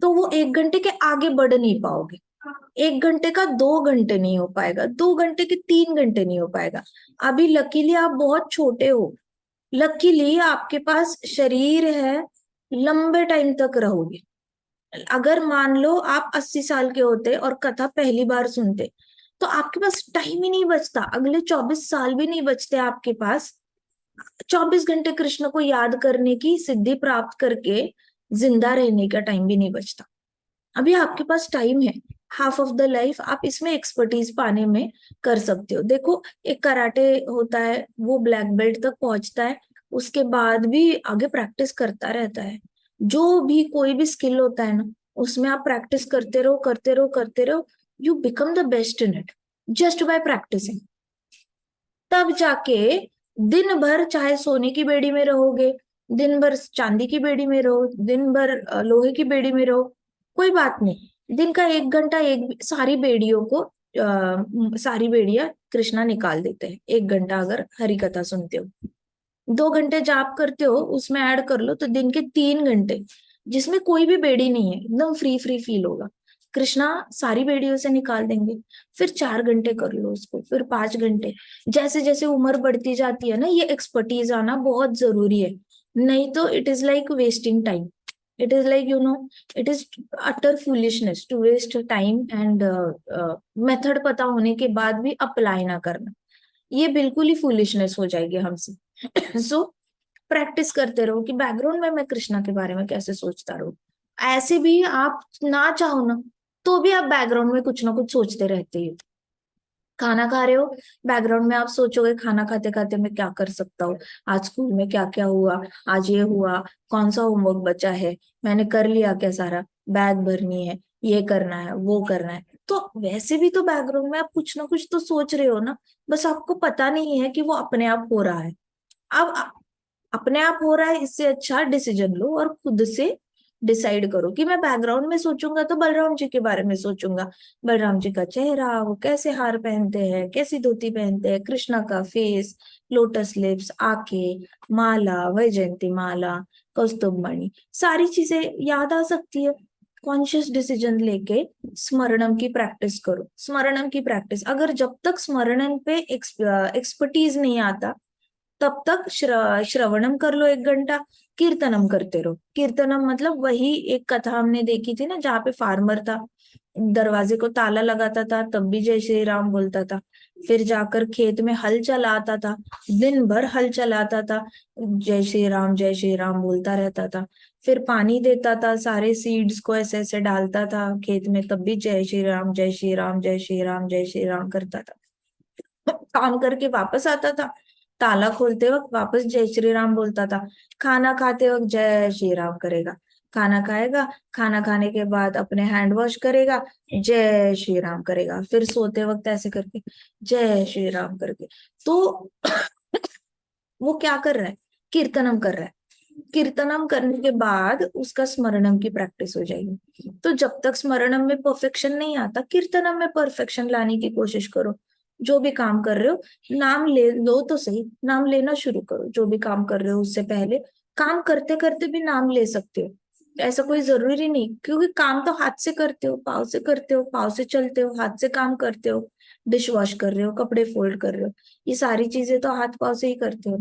A: तो वो 1 घंटे के आगे बढ़ नहीं पाओगे। एक घंटे का 2 घंटे नहीं हो पाएगा, 2 घंटे के 3 घंटे नहीं हो पाएगा। अभी लकीली आप बहुत छोटे हो, लकीली आपके पास शरीर है, लंबे टाइम तक रहोगे। अगर मान लो आप 80 साल के होते और कथा पहली बार सुनते, तो आपके पास टाइम ही नहीं बचता, अगले 24 साल भी नहीं बचते आपके पास 24 घंटे कृष्ण को याद करने की सिद्धि प्राप्त करके जिंदा रहने का टाइम भी नहीं बचता। अभी आपके पास टाइम है, हाफ ऑफ द लाइफ आप इसमें एक्सपर्टीज पाने में कर सकते हो। देखो, एक कराटे होता है, वो ब्लैक बेल्ट तक पहुंचता है, उसके बाद भी आगे प्रैक्टिस करता रहता है। जो भी कोई भी स्किल होता है ना, उसमें आप प्रैक्टिस करते रहो करते रहो करते रहो, you become the best in it, just by practising. तब जाके दिन भर चाहे सोने की बेड़ी में रहोगे, दिन भर चांदी की बेड़ी में रहो, दिन भर लोहे की बेड़ी में रहो, कोई बात नहीं। दिन का 1 घंटा, एक सारी बेड़ियों को सारी बेड़ियां कृष्णा निकाल देते हैं। 1 घंटा अगर हरि कथा सुनते हो, 2 घंटे जाप करते हो, उसमें ऐड कर लो तो दिन के 3 घंटे जिसमें कोई भी बेड़ी नहीं है, एकदम फ्री फ्री फील होगा, कृष्णा सारी बेड़ियों से निकाल देंगे। फिर 4 घंटे कर लो उसको, फिर 5 घंटे। जैसे जैसे उम्र बढ़ती जाती है ना, ये एक्सपर्टीज आना बहुत जरूरी है, नहीं तो it is like wasting time. It is like it is utter foolishness to waste time and method पता होने के बाद भी अप्लाई ना करना, ये बिल्कुल ही फूलिशनेस हो जाएगी हमसे। सो प्रैक्टिस करते रहो कि बैकग्राउंड में मैं कृष्णा के बारे में कैसे सोचता रहूं। ऐसे भी आप ना चाहो ना, तो भी आप बैकग्राउंड में कुछ ना कुछ सोचते रहते हो। खाना खा रहे हो, बैकग्राउंड में आप सोचोगे खाना खाते खाते मैं क्या कर सकता हूँ, आज स्कूल में क्या क्या हुआ, आज ये हुआ, कौन सा होमवर्क बचा है, मैंने कर लिया क्या सारा, बैग भरनी है, ये करना है, वो करना है। तो वैसे भी तो बैकग्राउंड में आप कुछ ना कुछ तो सोच रहे हो ना, बस आपको पता नहीं है कि वो अपने आप हो रहा है। अब अपने आप हो रहा है, इससे अच्छा डिसीजन लो और खुद से डिसाइड करो कि मैं बैकग्राउंड में सोचूंगा तो बलराम जी के बारे में सोचूंगा, बलराम जी का चेहरा, वो कैसे हार पहनते हैं, कैसी धोती पहनते हैं, कृष्णा का फेस, लोटस लिप्स, आंखें, माला, वैजयंती माला, कौस्तुभ मणि, सारी चीजें याद आ सकती है। कॉन्शियस डिसीजन लेके स्मरणम की प्रैक्टिस करो, स्मरणम की प्रैक्टिस। अगर जब तक स्मरणम पे एक्सपर्टीज नहीं आता, तब तक श्रवणम कर लो 1 घंटा, कीर्तनम करते रहो। कीर्तनम मतलब वही एक कथा हमने देखी थी ना, जहाँ पे फार्मर था, दरवाजे को ताला लगाता था तब भी जय श्री राम बोलता था, फिर जाकर खेत में हल चलाता था, दिन भर हल चलाता था, जय श्री राम बोलता रहता था, फिर पानी देता था, सारे सीड्स को ऐसे ऐसे डालता था खेत में, तब भी जय श्री राम जय श्री राम जय श्री राम जय श्री राम करता था। काम करके वापस आता था, ताला खोलते वक्त वापस जय श्री राम बोलता था, खाना खाते वक्त जय श्री राम करेगा, खाना खाएगा, खाना खाने के बाद अपने हैंड वॉश करेगा, जय श्री राम करेगा, फिर सोते वक्त ऐसे करके जय श्री राम करके। तो वो क्या कर रहा है, कीर्तनम कर रहा है। कीर्तनम करने के बाद उसका स्मरणम की प्रैक्टिस हो जाएगी। तो जब तक स्मरणम में परफेक्शन नहीं आता, कीर्तनम में परफेक्शन लाने की कोशिश करो। जो भी काम कर रहे हो, नाम ले लो तो सही, नाम लेना शुरू करो। जो भी काम कर रहे हो उससे पहले काम करते करते भी नाम ले सकते हो, ऐसा कोई जरूरी नहीं, क्योंकि काम तो हाथ से करते हो, पाँव से करते हो, पाँव से चलते हो, हाथ से काम करते हो, डिश वॉश कर रहे हो, कपड़े फोल्ड कर रहे हो, ये सारी चीजें तो हाथ पाँव से ही करते हो।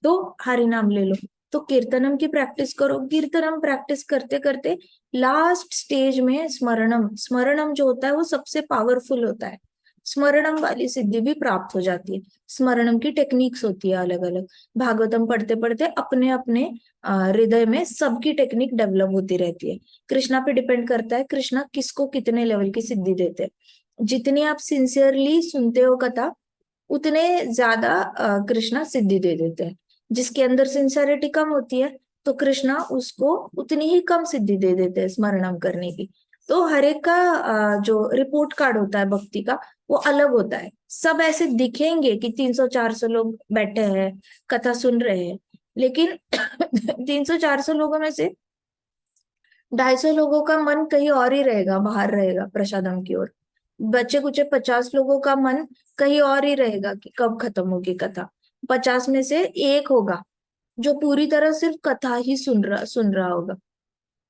A: तो हरि नाम ले लो। तो कीर्तनम की प्रैक्टिस करो, कीर्तनम प्रैक्टिस करते करते लास्ट स्टेज में स्मरणम, स्मरणम जो होता है वो सबसे पावरफुल होता है, स्मरणम वाली सिद्धि भी प्राप्त हो जाती है। स्मरणम की टेक्निक्स होती है अलग अलग, भागवतम पढ़ते पढ़ते अपने अपने हृदय में सबकी टेक्निक डेवलप होती रहती है। कृष्णा पे डिपेंड करता है कृष्णा किसको कितने लेवल की सिद्धि देते हैं। जितनी आप सिंसियरली सुनते हो कथा, उतने ज्यादा कृष्णा सिद्धि दे देते हैं। जिसके अंदर सिंसियरिटी कम होती है, तो कृष्णा उसको उतनी ही कम सिद्धि दे देते हैं स्मरणम करने की। तो हर एक का जो रिपोर्ट कार्ड होता है भक्ति का, वो अलग होता है। सब ऐसे दिखेंगे कि 300-400 लोग बैठे हैं, कथा सुन रहे हैं, लेकिन 300-400 लोगों में से 250 लोगों का मन कहीं और ही रहेगा, बाहर रहेगा प्रसादम की ओर। बच्चे कुछ 50 लोगों का मन कहीं और ही रहेगा कि कब खत्म होगी कथा। 50 में से एक होगा जो पूरी तरह सिर्फ कथा ही सुन रहा होगा,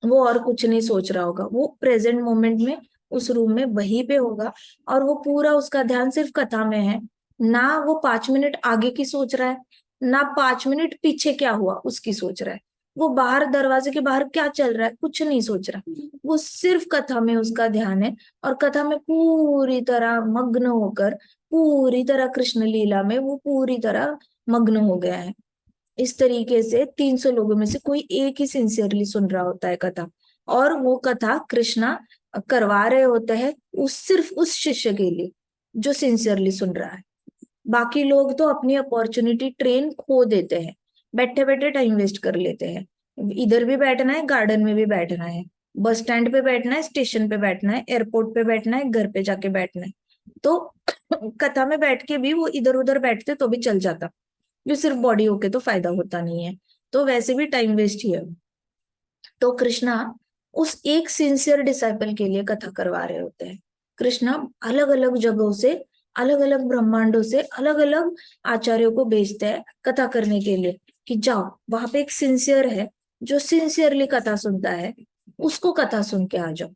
A: वो और कुछ नहीं सोच रहा होगा, वो प्रेजेंट मोमेंट में उस रूम में वहीं पे होगा, और वो पूरा उसका ध्यान सिर्फ कथा में है। ना वो 5 मिनट आगे की सोच रहा है, ना 5 मिनट पीछे क्या हुआ उसकी सोच रहा है। वो बाहर दरवाजे के बाहर क्या चल रहा है कुछ नहीं सोच रहा, वो सिर्फ कथा में उसका ध्यान है। और कथा में पूरी तरह मग्न होकर, पूरी तरह कृष्ण लीला में वो पूरी तरह मग्न हो गया है। इस तरीके से 300 लोगों में से कोई एक ही सिंसियरली सुन रहा होता है कथा, और वो कथा कृष्णा करवा रहे होते हैं उस सिर्फ उस शिष्य के लिए जो सिंसियरली सुन रहा है। बाकी लोग तो अपनी अपॉर्चुनिटी ट्रेन खो देते हैं, बैठे बैठे टाइम वेस्ट कर लेते हैं। इधर भी बैठना है, गार्डन में भी बैठना है, बस स्टैंड पे बैठना है, स्टेशन पे बैठना है, एयरपोर्ट पे बैठना है, घर पे जाके बैठना है। तो कथा में बैठ के भी वो इधर उधर बैठते तो भी चल जाता, जो सिर्फ बॉडी होके तो फायदा होता नहीं है, तो वैसे भी टाइम वेस्ट ही है। तो कृष्णा उस एक सिंसियर डिसाइपल के लिए कथा करवा रहे होते हैं। कृष्णा अलग अलग जगहों से, अलग अलग ब्रह्मांडों से अलग अलग आचार्यों को भेजते हैं कथा करने के लिए, कि जाओ वहां पे एक सिंसियर है जो सिंसियरली कथा सुनता है, उसको कथा सुन के आ जाओ।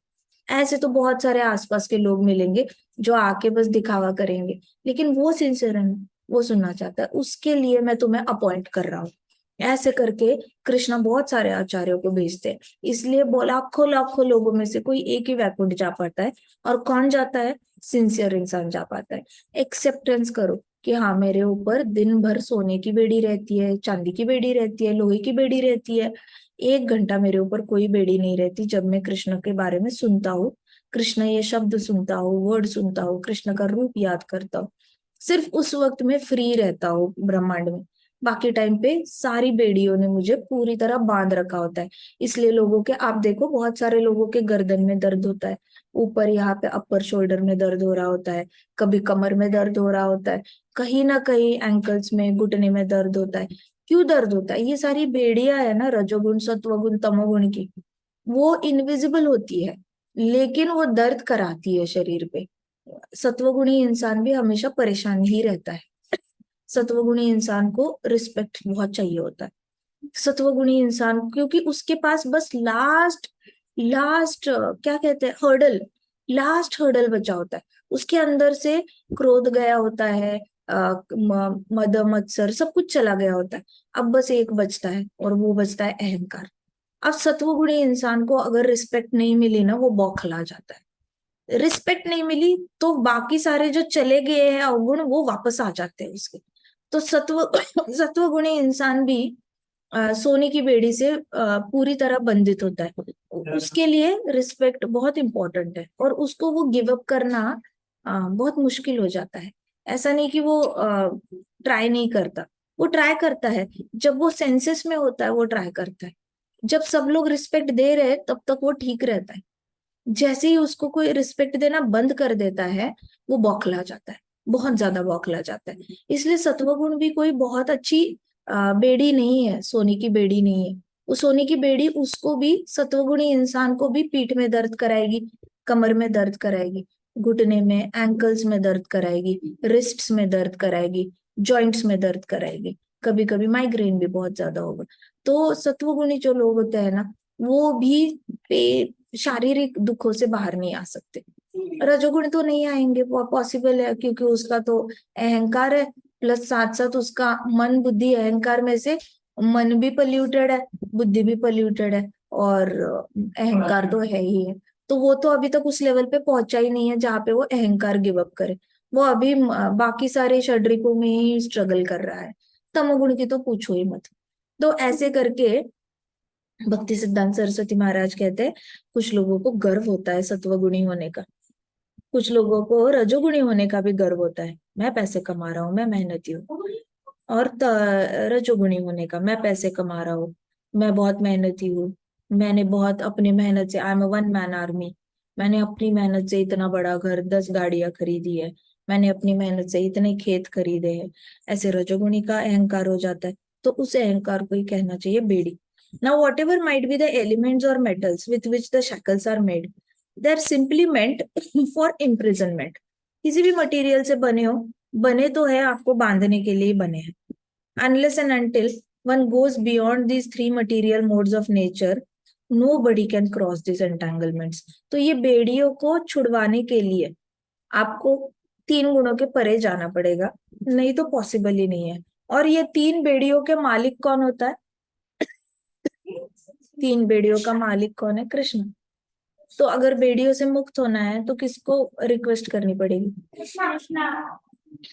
A: ऐसे तो बहुत सारे आसपास के लोग मिलेंगे जो आके बस दिखावा करेंगे, लेकिन वो सिंसियर है ना, वो सुनना चाहता है, उसके लिए मैं तुम्हें अपॉइंट कर रहा हूँ। ऐसे करके कृष्णा बहुत सारे आचार्यों को भेजते हैं। इसलिए लाखों लाखों लोगों में से कोई एक ही वैकुंठ जा पाता है। और कौन जाता है? सिंसियर इंसान जा पाता है। एक्सेप्टेंस करो कि हाँ, मेरे ऊपर दिन भर सोने की बेड़ी रहती है, चांदी की बेड़ी रहती है, लोहे की बेड़ी रहती है, 1 घंटा मेरे ऊपर कोई बेड़ी नहीं रहती जब मैं कृष्ण के बारे में सुनता हूँ, कृष्ण ये शब्द सुनता हूँ, वर्ड सुनता हूँ, कृष्ण का रूप याद करता हूँ। सिर्फ उस वक्त में फ्री रहता हूँ ब्रह्मांड में, बाकी टाइम पे सारी बेड़ियों ने मुझे पूरी तरह बांध रखा होता है। इसलिए लोगों के, आप देखो बहुत सारे लोगों के गर्दन में दर्द होता है, ऊपर यहाँ पे अपर शोल्डर में दर्द हो रहा होता है, कभी कमर में दर्द हो रहा होता है, कहीं ना कहीं एंकल्स में, घुटने में दर्द होता है। क्यों दर्द होता है? ये सारी बेड़ियां है ना, रजोगुण सत्वगुण तमोगुण की, वो इनविजिबल होती है, लेकिन वो दर्द कराती है शरीर पे। सत्वगुणी इंसान भी हमेशा परेशान ही रहता है। सत्वगुणी इंसान को रिस्पेक्ट बहुत चाहिए होता है। सत्वगुणी इंसान, क्योंकि उसके पास बस लास्ट लास्ट क्या कहते हैं, हर्डल, लास्ट हर्डल बचा होता है। उसके अंदर से क्रोध गया होता है, मद मत्सर सब कुछ चला गया होता है। अब बस एक बचता है, और वो बचता है अहंकार। अब सत्वगुणी इंसान को अगर रिस्पेक्ट नहीं मिली ना, वो बौखला जाता है। रिस्पेक्ट नहीं मिली तो बाकी सारे जो चले गए हैं अवगुण, वो वापस आ जाते हैं उसके। तो सत्वगुणी इंसान भी सोने की बेड़ी से पूरी तरह बंधित होता है। उसके लिए रिस्पेक्ट बहुत इंपॉर्टेंट है, और उसको वो गिव अप करना बहुत मुश्किल हो जाता है। ऐसा नहीं कि वो ट्राई नहीं करता, वो ट्राई करता है। जब वो सेंसेस में होता है वो ट्राई करता है। जब सब लोग रिस्पेक्ट दे रहे हैं तब तक वो ठीक रहता है। जैसे ही उसको कोई रिस्पेक्ट देना बंद कर देता है, वो बौखला जाता है, बहुत ज्यादा बौखला जाता है। इसलिए सत्वगुण भी कोई बहुत अच्छी बेड़ी नहीं है, सोने की बेड़ी नहीं है। वो सोने की बेड़ी उसको भी, सत्वगुणी इंसान को भी पीठ में दर्द कराएगी, कमर में दर्द कराएगी, घुटने में, एंकल्स में दर्द कराएगी, रिस्ट्स में दर्द कराएगी, जॉइंट्स में दर्द कराएगी, कभी कभी माइग्रेन भी बहुत ज्यादा होगा। तो सत्वगुणी जो लोग होते हैं ना, वो भी शारीरिक दुखों से बाहर नहीं आ सकते। रजोगुण तो नहीं आएंगे, वो पॉसिबल है, क्योंकि उसका तो अहंकार है, प्लस साथ साथ उसका मन बुद्धि, अहंकार में से मन भी पोल्यूटेड है, बुद्धि भी पोल्यूटेड है, और अहंकार तो है ही है। तो वो तो अभी तक उस लेवल पे पहुंचा ही नहीं है जहाँ पे वो अहंकार गिव अप करे। वो अभी बाकी सारे षड्रिपों में ही स्ट्रगल कर रहा है। तमोगुण की तो पूछो ही मत। तो ऐसे करके भक्ति सिद्धांत सरस्वती महाराज कहते हैं, कुछ लोगों को गर्व होता है सत्वगुणी होने का, कुछ लोगों को रजोगुणी होने का भी गर्व होता है, मैं पैसे कमा रहा हूँ, मैं मेहनती हूँ। और रजोगुणी होने का, मैं पैसे कमा रहा हूँ, मैं बहुत मेहनती हूँ, मैंने बहुत अपनी मेहनत से, I am one man army, मैंने अपनी मेहनत से इतना बड़ा घर, 10 गाड़ियां खरीदी है, मैंने अपनी मेहनत से इतने खेत खरीदे हैं। ऐसे रजोगुणी का अहंकार हो जाता है। तो उस अहंकार को ही कहना चाहिए बेड़ी। Now, whatever might be the elements or metals with which the shackles are made, they are simply meant for imprisonment. किसी भी मटेरियल से बने हो, बने तो है आपको बांधने के लिए बने हैं। Unless and until one goes beyond these three material modes of nature, Nobody can cross these entanglements. तो ये बेड़ियों को छुड़वाने के लिए आपको 3 गुणों के परे जाना पड़ेगा, नहीं तो पॉसिबल ही नहीं है। और ये 3 बेड़ियों के मालिक कौन होता है? 3 बेड़ियों का मालिक कौन है? कृष्ण। तो अगर बेड़ियों से मुक्त होना है तो किसको रिक्वेस्ट करनी पड़ेगी?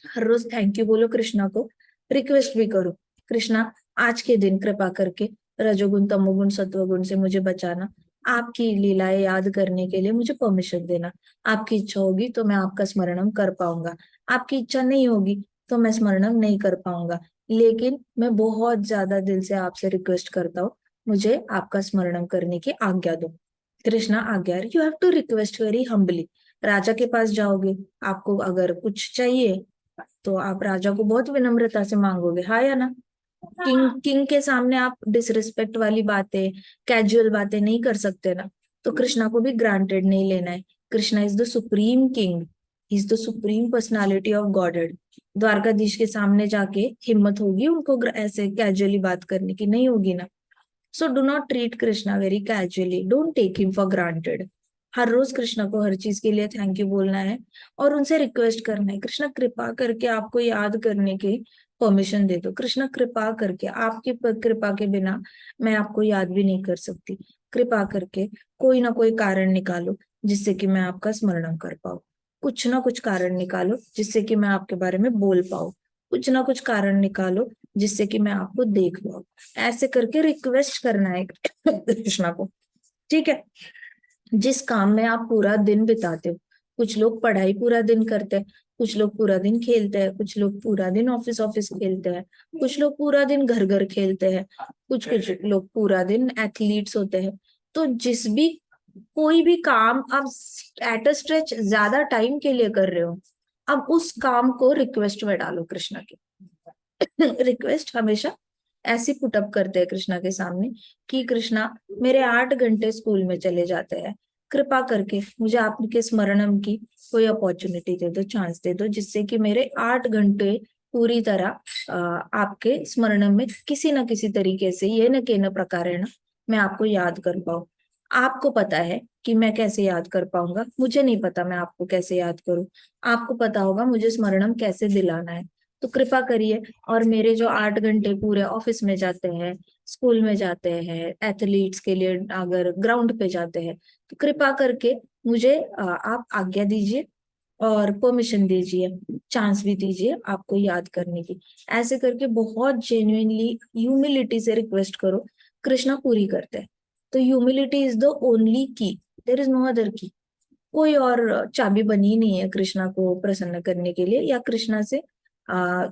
A: हर रोज थैंक यू बोलो कृष्णा को, रिक्वेस्ट भी करो, कृष्णा आज के दिन कृपा करके रजोगुण तमोगुण सत्वगुण से मुझे बचाना, आपकी लीलाएं याद करने के लिए मुझे परमिशन देना। आपकी इच्छा होगी तो मैं आपका स्मरणम कर पाऊंगा, आपकी इच्छा नहीं होगी तो मैं स्मरणम नहीं कर पाऊंगा, लेकिन मैं बहुत ज्यादा दिल से आपसे रिक्वेस्ट करता हूँ, मुझे आपका स्मरणम करने की आज्ञा दो। कृष्णा आज्ञा, you have to request very humbly. राजा के पास जाओगे, आपको अगर कुछ चाहिए तो आप राजा को बहुत विनम्रता से मांगोगे, हाँ या ना? किंग किंग के सामने आप डिसरिस्पेक्ट वाली बातें, कैजुअल बातें नहीं कर सकते ना। तो कृष्णा को भी ग्रांटेड नहीं लेना है। Krishna is the supreme king, is the supreme personality of godhead. Dwarkadhish के सामने जाके हिम्मत होगी उनको ऐसे कैजुअली बात करने की? नहीं होगी ना। So do not treat Krishna very casually, don't take him for granted. हर रोज कृष्णा को हर चीज के लिए थैंक यू बोलना है और उनसे रिक्वेस्ट करना है, कृष्णा कृपा करके आपको याद करने की परमिशन दे दो, कृष्णा कृपा करके, आपकी कृपा के बिना मैं आपको याद भी नहीं कर सकती, कृपा करके कोई ना कोई कारण निकालो जिससे कि मैं आपका स्मरण कर पाऊं, कुछ ना कुछ कारण निकालो जिससे कि मैं आपके बारे में बोल पाऊं, कुछ ना कुछ कारण निकालो जिससे कि मैं आपको देख पाऊं। ऐसे करके रिक्वेस्ट करना है कृष्णा को, ठीक है? जिस काम में आप पूरा दिन बिताते हो, कुछ लोग पढ़ाई पूरा दिन करते हैं, कुछ लोग पूरा दिन खेलते हैं, कुछ लोग पूरा दिन ऑफिस ऑफिस खेलते हैं, कुछ लोग पूरा दिन घर घर खेलते हैं, कुछ कुछ लोग पूरा दिन एथलीट्स होते हैं। तो जिस भी कोई भी काम आप एट अ स्ट्रेच ज्यादा टाइम के लिए कर रहे हो, अब उस काम को रिक्वेस्ट में डालो कृष्णा के। रिक्वेस्ट हमेशा ऐसी पुटअप करते हैं कृष्णा के सामने कि कृष्णा मेरे 8 घंटे स्कूल में चले जाते हैं, कृपा करके मुझे आपके स्मरणम की कोई अपॉर्चुनिटी दे दो, चांस दे दो, जिससे कि मेरे 8 घंटे पूरी तरह आपके स्मरणम में किसी न किसी तरीके से ये न के न प्रकार है ना मैं आपको याद कर पाऊं। आपको पता है कि मैं कैसे याद कर पाऊंगा, मुझे नहीं पता मैं आपको कैसे याद करूं। आपको पता होगा मुझे स्मरणम कैसे दिलाना है। तो कृपा करिए और मेरे जो 8 घंटे पूरे ऑफिस में जाते हैं, स्कूल में जाते हैं, एथलीट्स के लिए अगर ग्राउंड पे जाते हैं, तो कृपा करके मुझे आप आज्ञा दीजिए और परमिशन दीजिए, चांस भी दीजिए आपको याद करने की। ऐसे करके बहुत जेन्युइनली ह्यूमिलिटी से रिक्वेस्ट करो, कृष्णा पूरी करते हैं। तो ह्यूमिलिटी इज द ओनली की, देयर इज नो अदर की। कोई और चाबी बनी नहीं है कृष्णा को प्रसन्न करने के लिए, या कृष्णा से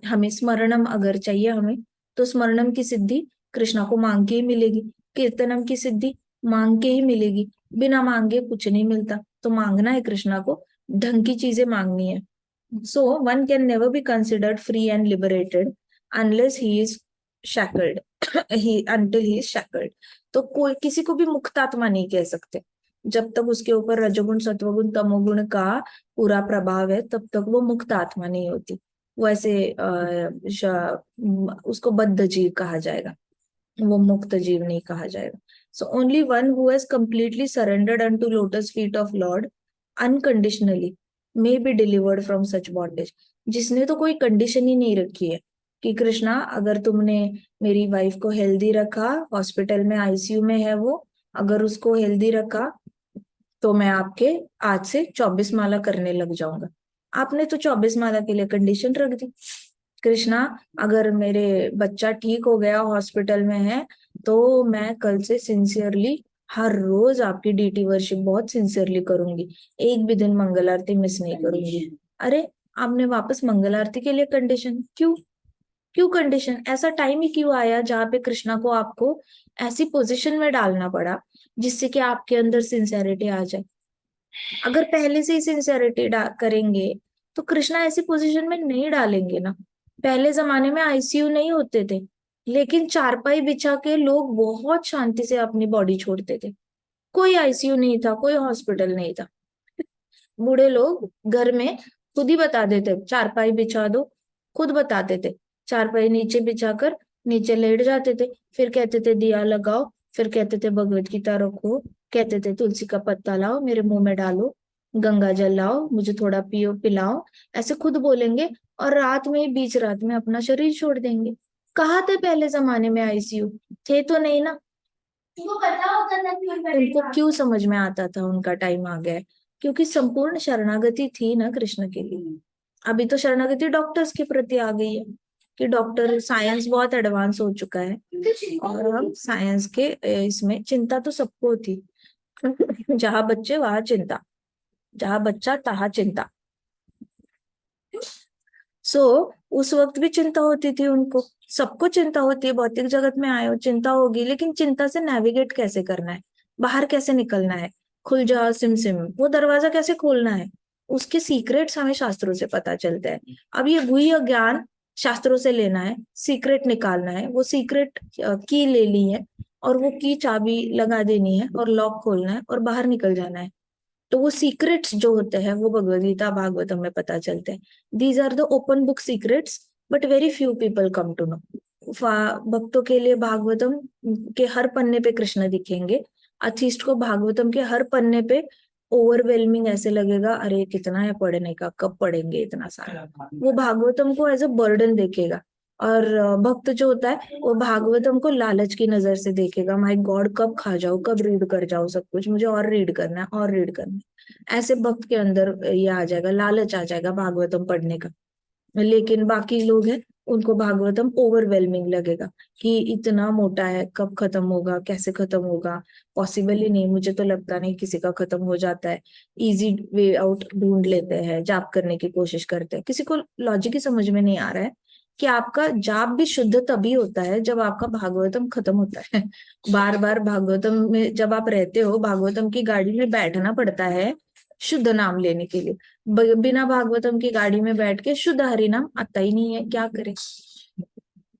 A: हमें स्मरणम अगर चाहिए हमें, तो स्मरणम की सिद्धि कृष्णा को मांग के ही मिलेगी, कीर्तनम की सिद्धि मांग के ही मिलेगी, बिना मांगे कुछ नहीं मिलता। तो मांगना है कृष्णा को, ढंग की चीजें मांगनी है। So one can never be considered free and liberated unless he is shackled, he until he is shackled. तो कोई किसी को भी मुक्तात्मा नहीं कह सकते जब तक उसके ऊपर रजोगुण सत्वगुण तमोगुण का पूरा प्रभाव है, तब तक वो मुक्त आत्मा नहीं होती। वो ऐसे उसको बद्ध जीव कहा जाएगा, वो मुक्त जीव नहीं कहा जाएगा। So only one who has completely surrendered unto lotus feet of Lord unconditionally may be delivered from such bondage. जिसने तो कोई कंडीशन ही नहीं रखी है कि कृष्णा अगर तुमने मेरी वाइफ को हेल्दी रखा, हॉस्पिटल में आईसीयू में है वो, अगर उसको हेल्दी रखा तो मैं आपके आज से 24 माला करने लग जाऊंगा। आपने तो 24 माला के लिए कंडीशन रख दी। कृष्णा अगर मेरे बच्चा ठीक हो गया हॉस्पिटल में है तो मैं कल से सिंसियरली हर रोज आपकी डीटी वर्शिप बहुत सिंसियरली करूंगी, एक भी दिन मंगल आरती मिस नहीं करूंगी। अरे आपने वापस मंगल आरती के लिए कंडीशन क्यों? क्यों कंडीशन? ऐसा टाइम ही क्यों आया जहाँ पे कृष्णा को आपको ऐसी पोजीशन में डालना पड़ा जिससे कि आपके अंदर सिंसियरिटी आ जाए? अगर पहले से ही सिंसियरिटी करेंगे तो कृष्णा ऐसी पोजीशन में नहीं डालेंगे ना। पहले जमाने में आईसीयू नहीं होते थे, लेकिन चारपाई बिछा के लोग बहुत शांति से अपनी बॉडी छोड़ते थे। कोई आईसीयू नहीं था, कोई हॉस्पिटल नहीं था। बूढ़े लोग घर में खुद ही बता देते चारपाई बिछा दो, खुद बताते थे, चारपाई नीचे बिछाकर नीचे लेट जाते थे, फिर कहते थे दिया लगाओ, फिर कहते थे भगवत गीता रखो, कहते थे तुलसी का पत्ता लाओ मेरे मुंह में डालो, गंगा जल लाओ मुझे थोड़ा पियो पिलाओ, ऐसे खुद बोलेंगे। और रात में, बीच रात में अपना शरीर छोड़ देंगे। कहाँ थे पहले जमाने में आईसीयू? थे तो नहीं ना। उनको पता होता था कि उनको क्यों समझ में आता था उनका टाइम आ गया है? क्योंकि संपूर्ण शरणागति थी ना कृष्ण के लिए। अभी तो शरणागति डॉक्टर्स के प्रति आ गई है कि डॉक्टर, साइंस बहुत एडवांस हो चुका है, और हम साइंस के इसमें, चिंता तो सबको थी। जहां बच्चे वहां चिंता, जहां बच्चा तहां चिंता। सो उस वक्त भी चिंता होती थी उनको। सबको चिंता होती है, भौतिक जगत में आए हो चिंता होगी, लेकिन चिंता से नेविगेट कैसे करना है, बाहर कैसे निकलना है, खुल जाओ सिम सिम, वो दरवाजा कैसे खोलना है, उसके सीक्रेट्स हमें शास्त्रों से पता चलते हैं। अब ये गुह्य ज्ञान शास्त्रों से लेना है, सीक्रेट निकालना है, वो सीक्रेट की ले ली है, और वो की चाबी लगा देनी है और लॉक खोलना है और बाहर निकल जाना है। तो वो सीक्रेट्स जो होते हैं वो भगवद गीता भागवतम में पता चलते हैं। These are the open book secrets, but very few people come to know. भक्तों के लिए भागवतम के हर पन्ने पे कृष्ण दिखेंगे। अथिस्ट को भागवतम के हर पन्ने पे ओवरवेलमिंग ऐसे लगेगा, अरे कितना है पढ़ने का, कब पढ़ेंगे इतना सारा। वो भागवतम को एज अ बर्डन देखेगा। और भक्त जो होता है वो भागवतम को लालच की नजर से देखेगा, माय गॉड कब खा जाओ, कब रीड कर जाओ सब कुछ, मुझे और रीड करना है और रीड करना है। ऐसे भक्त के अंदर ये आ जाएगा, लालच आ जाएगा भागवतम पढ़ने का। लेकिन बाकी लोग हैं, उनको भागवतम ओवरवेलमिंग लगेगा कि इतना मोटा है, कब खत्म होगा, कैसे खत्म होगा, पॉसिबल ही नहीं, मुझे तो लगता नहीं किसी का खत्म हो जाता है। इजी वे आउट ढूंढ लेते हैं, जाप करने की कोशिश करते हैं। किसी को लॉजिक ही समझ में नहीं आ रहा है कि आपका जाप भी शुद्ध तभी होता है जब आपका भागवतम खत्म होता है। बार बार भागवतम में जब आप रहते हो, भागवतम की गाड़ी में बैठना पड़ता है शुद्ध नाम लेने के लिए। बिना भागवतम की गाड़ी में बैठ के शुद्ध हरि नाम आता ही नहीं है, क्या करें।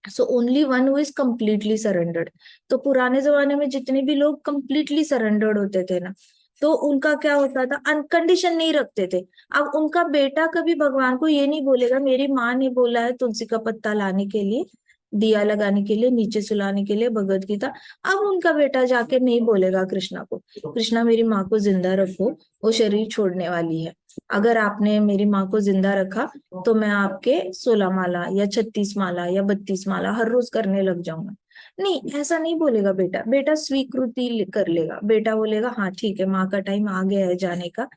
A: So only one who is completely surrendered. तो पुराने जमाने में जितने भी लोग कम्प्लीटली सरेंडर्ड होते थे ना, तो उनका क्या होता था, अनकंडीशन नहीं रखते थे। अब उनका बेटा कभी भगवान को ये नहीं बोलेगा मेरी माँ ने बोला है तुलसी का पत्ता लाने के लिए, दिया लगाने के लिए, नीचे सुलाने के लिए, भगवत गीता। अब उनका बेटा जाके नहीं बोलेगा कृष्णा को, कृष्णा मेरी माँ को जिंदा रखो, वो शरीर छोड़ने वाली है, अगर आपने मेरी माँ को जिंदा रखा तो मैं आपके 16 माला या 36 माला या 32 माला हर रोज करने लग जाऊंगा। नहीं, ऐसा नहीं बोलेगा बेटा। बेटा स्वीकृति कर लेगा, बेटा बोलेगा हाँ ठीक है, माँ का टाइम आ गया है जाने का,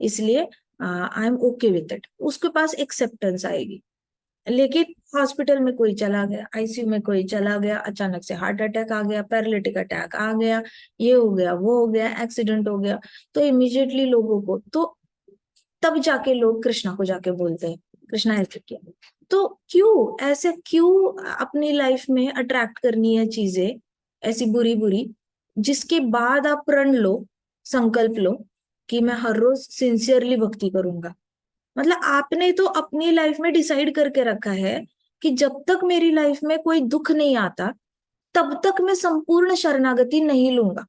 A: इसलिए I am okay with it. उसके पास एक्सेप्टेंस आएगी। लेकिन हॉस्पिटल में कोई चला गया, आईसीयू में कोई चला गया, अचानक से हार्ट अटैक आ गया, पैरालिटिक अटैक आ गया, ये हो गया वो हो गया, एक्सीडेंट हो गया, तो इमीडिएटली लोगों को, तो तब जाके लोग कृष्णा को जाके बोलते हैं कृष्णा ऐसे किया। तो क्यों ऐसे, क्यों अपनी लाइफ में अट्रैक्ट करनी है चीजें ऐसी बुरी बुरी, जिसके बाद आप प्रण लो, संकल्प लो कि मैं हर रोज सिंसियरली भक्ति करूंगा। मतलब आपने तो अपनी लाइफ में डिसाइड करके रखा है कि जब तक मेरी लाइफ में कोई दुख नहीं आता तब तक मैं संपूर्ण शरणागति नहीं लूंगा।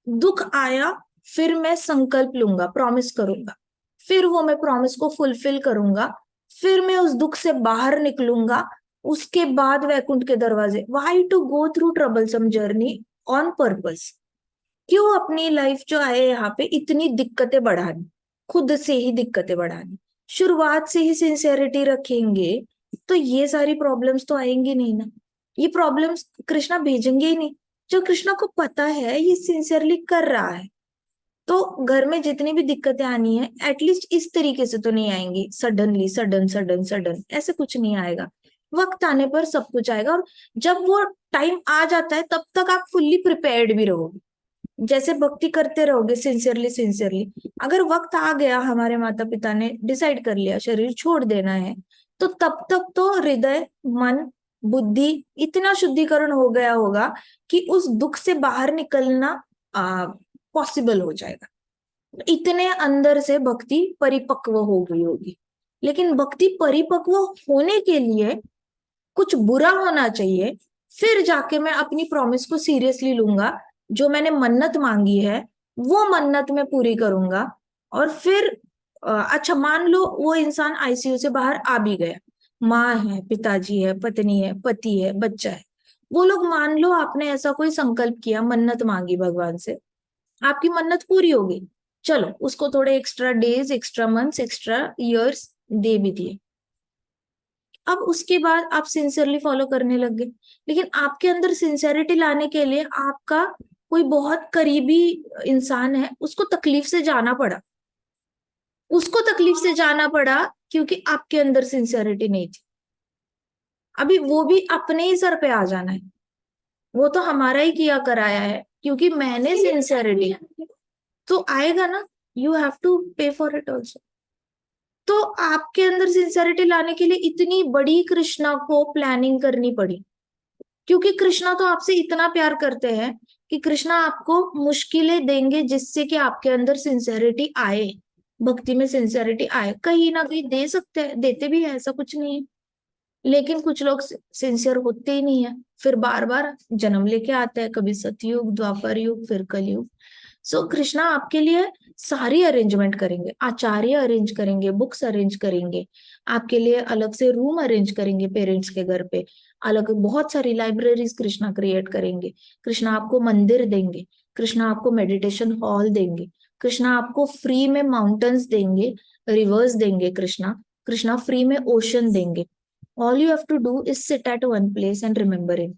A: दुख आया फिर मैं संकल्प लूंगा, प्रॉमिस करूंगा, फिर वो मैं प्रॉमिस को फुलफिल करूंगा, फिर मैं उस दुख से बाहर निकलूंगा, उसके बाद वैकुंठ के दरवाजे। Why to go through troublesome journey on purpose? क्यों अपनी लाइफ जो है यहाँ पे इतनी दिक्कतें बढ़ानी, खुद से ही दिक्कतें बढ़ानी? शुरुआत से ही सिंसियरिटी रखेंगे तो ये सारी प्रॉब्लम्स तो आएंगी नहीं ना। ये प्रॉब्लम्स कृष्णा भेजेंगे ही नहीं। जो कृष्णा को पता है ये सिंसियरली कर रहा है, तो घर में जितनी भी दिक्कतें आनी है एटलीस्ट इस तरीके से तो नहीं आएंगी, सडनली सडन सडन सडन ऐसे कुछ नहीं आएगा। वक्त आने पर सब कुछ आएगा, और जब वो टाइम आ जाता है तब तक आप फुल्ली प्रिपेयर्ड भी रहोगे। जैसे भक्ति करते रहोगे सिंसियरली सिंसियरली, अगर वक्त आ गया, हमारे माता पिता ने डिसाइड कर लिया शरीर छोड़ देना है, तो तब तक तो हृदय, मन, बुद्धि इतना शुद्धिकरण हो गया होगा कि उस दुख से बाहर निकलना पॉसिबल हो जाएगा। इतने अंदर से भक्ति परिपक्व हो गई होगी। लेकिन भक्ति परिपक्व होने के लिए कुछ बुरा होना चाहिए, फिर जाके मैं अपनी प्रॉमिस को सीरियसली लूंगा, जो मैंने मन्नत मांगी है वो मन्नत मैं पूरी करूंगा। और फिर अच्छा मान लो वो इंसान आईसीयू से बाहर आ भी गया, माँ है, पिताजी है, पत्नी है, पति है, बच्चा है, वो लोग, मान लो आपने ऐसा कोई संकल्प किया, मन्नत मांगी भगवान से, आपकी मन्नत पूरी हो गई, चलो उसको थोड़े extra days, extra months, extra years they भी दिए। अब उसके बाद आप सिंसियरली फॉलो करने लग गए, लेकिन आपके अंदर सिंसियरिटी लाने के लिए आपका कोई बहुत करीबी इंसान है, उसको तकलीफ से जाना पड़ा, उसको तकलीफ से जाना पड़ा क्योंकि आपके अंदर सिंसियरिटी नहीं थी। अभी वो भी अपने ही सर पे आ जाना है, वो तो हमारा ही किया कराया है, क्योंकि मैंने सिंसियरिटी, तो आएगा ना, यू हैव टू पे फॉर इट ऑल्सो। तो आपके अंदर सिंसियरिटी लाने के लिए इतनी बड़ी कृष्णा को प्लानिंग करनी पड़ी, क्योंकि कृष्णा तो आपसे इतना प्यार करते हैं कि कृष्णा आपको मुश्किलें देंगे जिससे कि आपके अंदर सिंसियरिटी आए, भक्ति में सिंसियरिटी आए। कहीं ना कहीं दे सकते हैं, देते भी है, ऐसा कुछ नहीं है, लेकिन कुछ लोग सिंसियर होते ही नहीं है, फिर बार बार जन्म लेके आते हैं, कभी सतयुग, द्वापर युग, फिर कलयुग। सो कृष्णा आपके लिए सारी अरेंजमेंट करेंगे, आचार्य अरेंज करेंगे, बुक्स अरेंज करेंगे, आपके लिए अलग से रूम अरेंज करेंगे पेरेंट्स के घर पे, अलग बहुत सारी लाइब्रेरीज कृष्णा क्रिएट करेंगे, कृष्णा आपको मंदिर देंगे, कृष्णा आपको मेडिटेशन हॉल देंगे, कृष्णा आपको फ्री में माउंटेन्स देंगे, रिवर्स देंगे, कृष्णा कृष्णा फ्री में ओशन देंगे। All you have to do is sit at one place and remember him.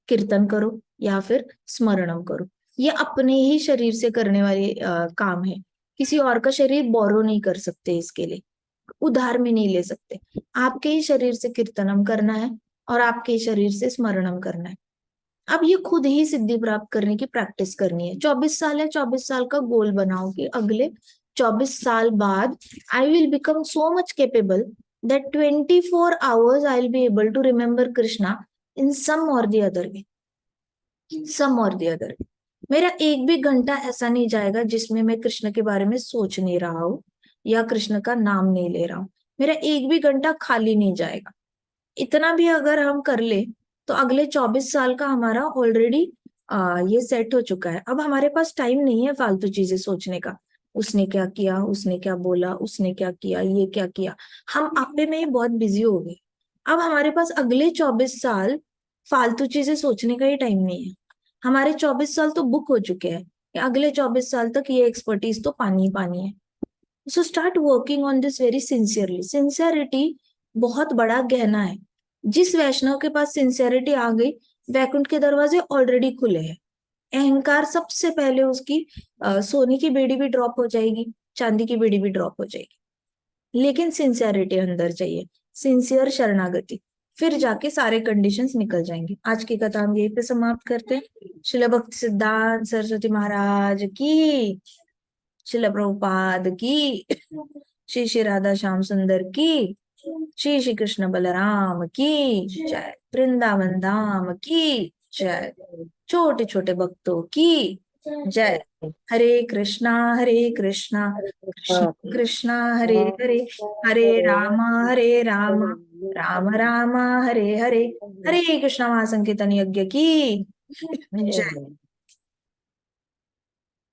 A: Kirtan करो या फिर स्मरणम करो, ये अपने ही शरीर से करने वाले काम है, किसी और का शरीर बोरो नहीं कर सकते, इसके लिए उधार में नहीं ले सकते। आपके ही शरीर से कीर्तनम करना है और आपके ही शरीर से स्मरणम करना है। अब ये खुद ही सिद्धि प्राप्त करने की प्रैक्टिस करनी है। 24 साल है, 24 साल का गोल बनाओ कि अगले 24 साल बाद I will become so much capable that 24 hours I will be able to remember Krishna in some or the other way, some or the other way. मेरा एक भी घंटा ऐसा नहीं जाएगा जिसमें मैं कृष्ण के बारे में सोच नहीं रहा हूं या कृष्ण का नाम नहीं ले रहा हूं, मेरा एक भी घंटा खाली नहीं जाएगा। इतना भी अगर हम कर ले तो अगले 24 साल का हमारा ऑलरेडी ये सेट हो चुका है। अब हमारे पास टाइम नहीं है फालतू चीजें सोचने का, उसने क्या किया, उसने क्या बोला, उसने क्या किया, ये क्या किया, हम आपे में ही बहुत बिजी हो गए। अब हमारे पास अगले 24 साल फालतू चीजें सोचने का ही टाइम नहीं है। हमारे 24 साल तो बुक हो चुके हैं कि अगले 24 साल तक ये एक्सपर्टीज तो पानी ही पानी है। So start working on this very sincerely. Sincerity बहुत बड़ा गहना है। जिस वैष्णव के पास सिंसियरिटी आ गई, वैकुंठ के दरवाजे ऑलरेडी खुले हैं। अहंकार सबसे पहले उसकी सोने की बेड़ी भी ड्रॉप हो जाएगी, चांदी की बेड़ी भी ड्रॉप हो जाएगी, लेकिन सिंसियरिटी अंदर चाहिए, सिंसियर शरणागति, फिर जाके सारे कंडीशंस निकल जाएंगे। आज की कथा हम यहीं पे समाप्त करते हैं। श्रील भक्ति सिद्धांत सरस्वती महाराज की, श्रील प्रभुपाद की, श्री श्री राधा श्याम सुंदर की, श्री श्री कृष्ण बलराम की जय, वृंदावन धाम की जय, छोटे छोटे भक्तों की जय। हरे कृष्णा कृष्ण कृष्णा हरे हरे, हरे राम राम राम हरे हरे, हरे कृष्णा महासंकीर्तन यज्ञ की जय।